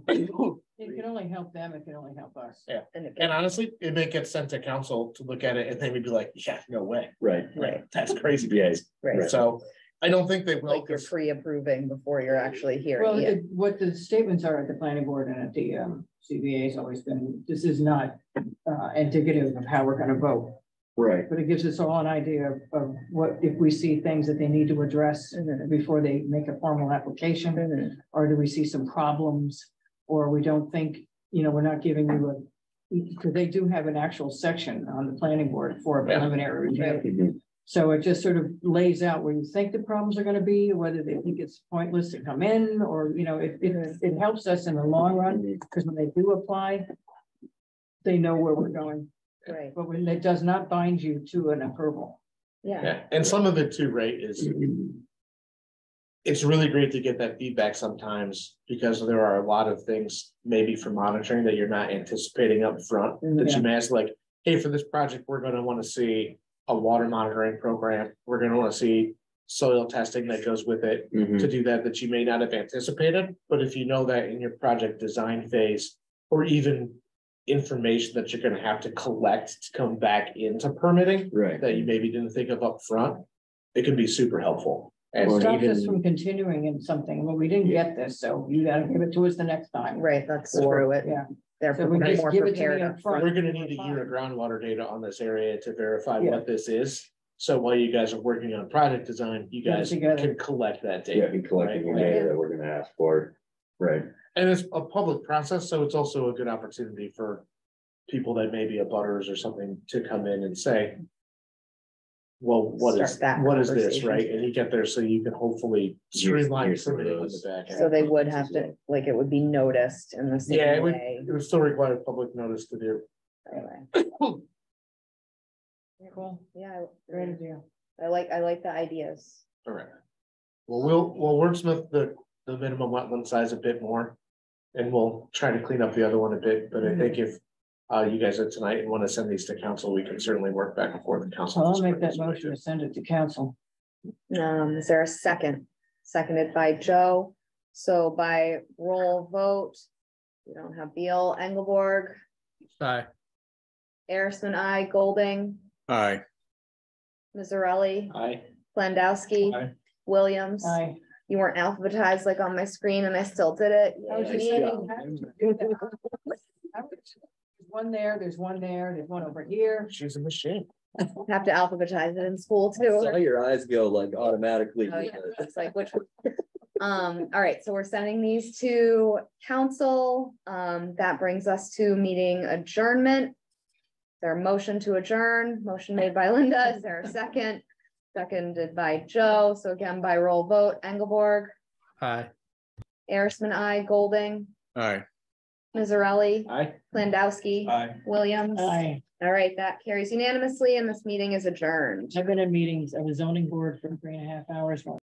It can only help them, it can only help us. Yeah, and honestly, it may get sent to council to look at it and they would be like, yeah, no way. Right. That's crazy. Right. So I don't think they will. Like you're pre-approving before you're actually Well, hearing it. what the statements are at the planning board and at the CBA has always been, this is not indicative of how we're gonna vote. Right. But it gives us all an idea of what, if we see things that they need to address before they make a formal application, or do we see some problems, or we don't think, we're not giving you because they do have an actual section on the planning board for a preliminary review. So it just sort of lays out where you think the problems are gonna be, whether they think it's pointless to come in, or, it helps us in the long run, because when they do apply, they know where we're going. Right. But when it does not bind you to an approval. Yeah. And some of it too, right, is it's really great to get that feedback sometimes because there are a lot of things maybe for monitoring that you're not anticipating up front that you may ask, like, hey, for this project, we're going to want to see a water monitoring program. We're going to want to see soil testing that goes with it to do that you may not have anticipated. But if you know that in your project design phase, or even information that you're going to have to collect to come back into permitting that you maybe didn't think of up front, it can be super helpful. And stops us from continuing in something. Well, we didn't get this, so you gotta give it to us the next time. Right, that's through it. Yeah. They're So we more just give it to prepared me up up front. We're gonna need a year of groundwater data on this area to verify Yeah. what this is. So while you guys are working on project design, you Get it guys together. can collect that Yeah, data. be collecting the data that we're gonna ask for. Right. And it's a public process, so it's also a good opportunity for people that may be abutters or something to come in and say, well, what is Start that this, conversation. right? And you get there so you can hopefully streamline here's some of permitting on the those. back end. So they would have to, like, it would be noticed in the same Yeah, it way. would still require public notice to do. Anyway. Cool. Yeah, Great idea. I like the ideas. All right. Well, we'll wordsmith the minimum wetland size a bit more. And we'll try to clean up the other one a bit, but I think if you guys are tonight and want to send these to council, we can certainly work back and forth with council. I'll make that motion to send it to council. Is there a second? seconded by Joe. So by roll vote, we don't have Beal, Engelborg, Aye. Arisman, I, Golding, Aye. Mazzarelli, Aye. Landowski, Aye. Williams. Aye. You weren't alphabetized like on my screen and I still did it. I was just There's one there, there's one there, there's one over here. She's a machine. Have to alphabetize it in school too. Saw your eyes go like automatically. Oh, yeah. It's like which one? All right, so we're sending these to council. That brings us to meeting adjournment. Is there a motion to adjourn? Motion made by Linda. Is there a second? Seconded by Joe. So again, by roll vote, Engelborg, Aye. Arisman, I, Golding, Aye. Mazzarelli, Aye. Landowski, Aye. Williams. Aye. All right, that carries unanimously and this meeting is adjourned. I've been in meetings of the zoning board for 3.5 hours.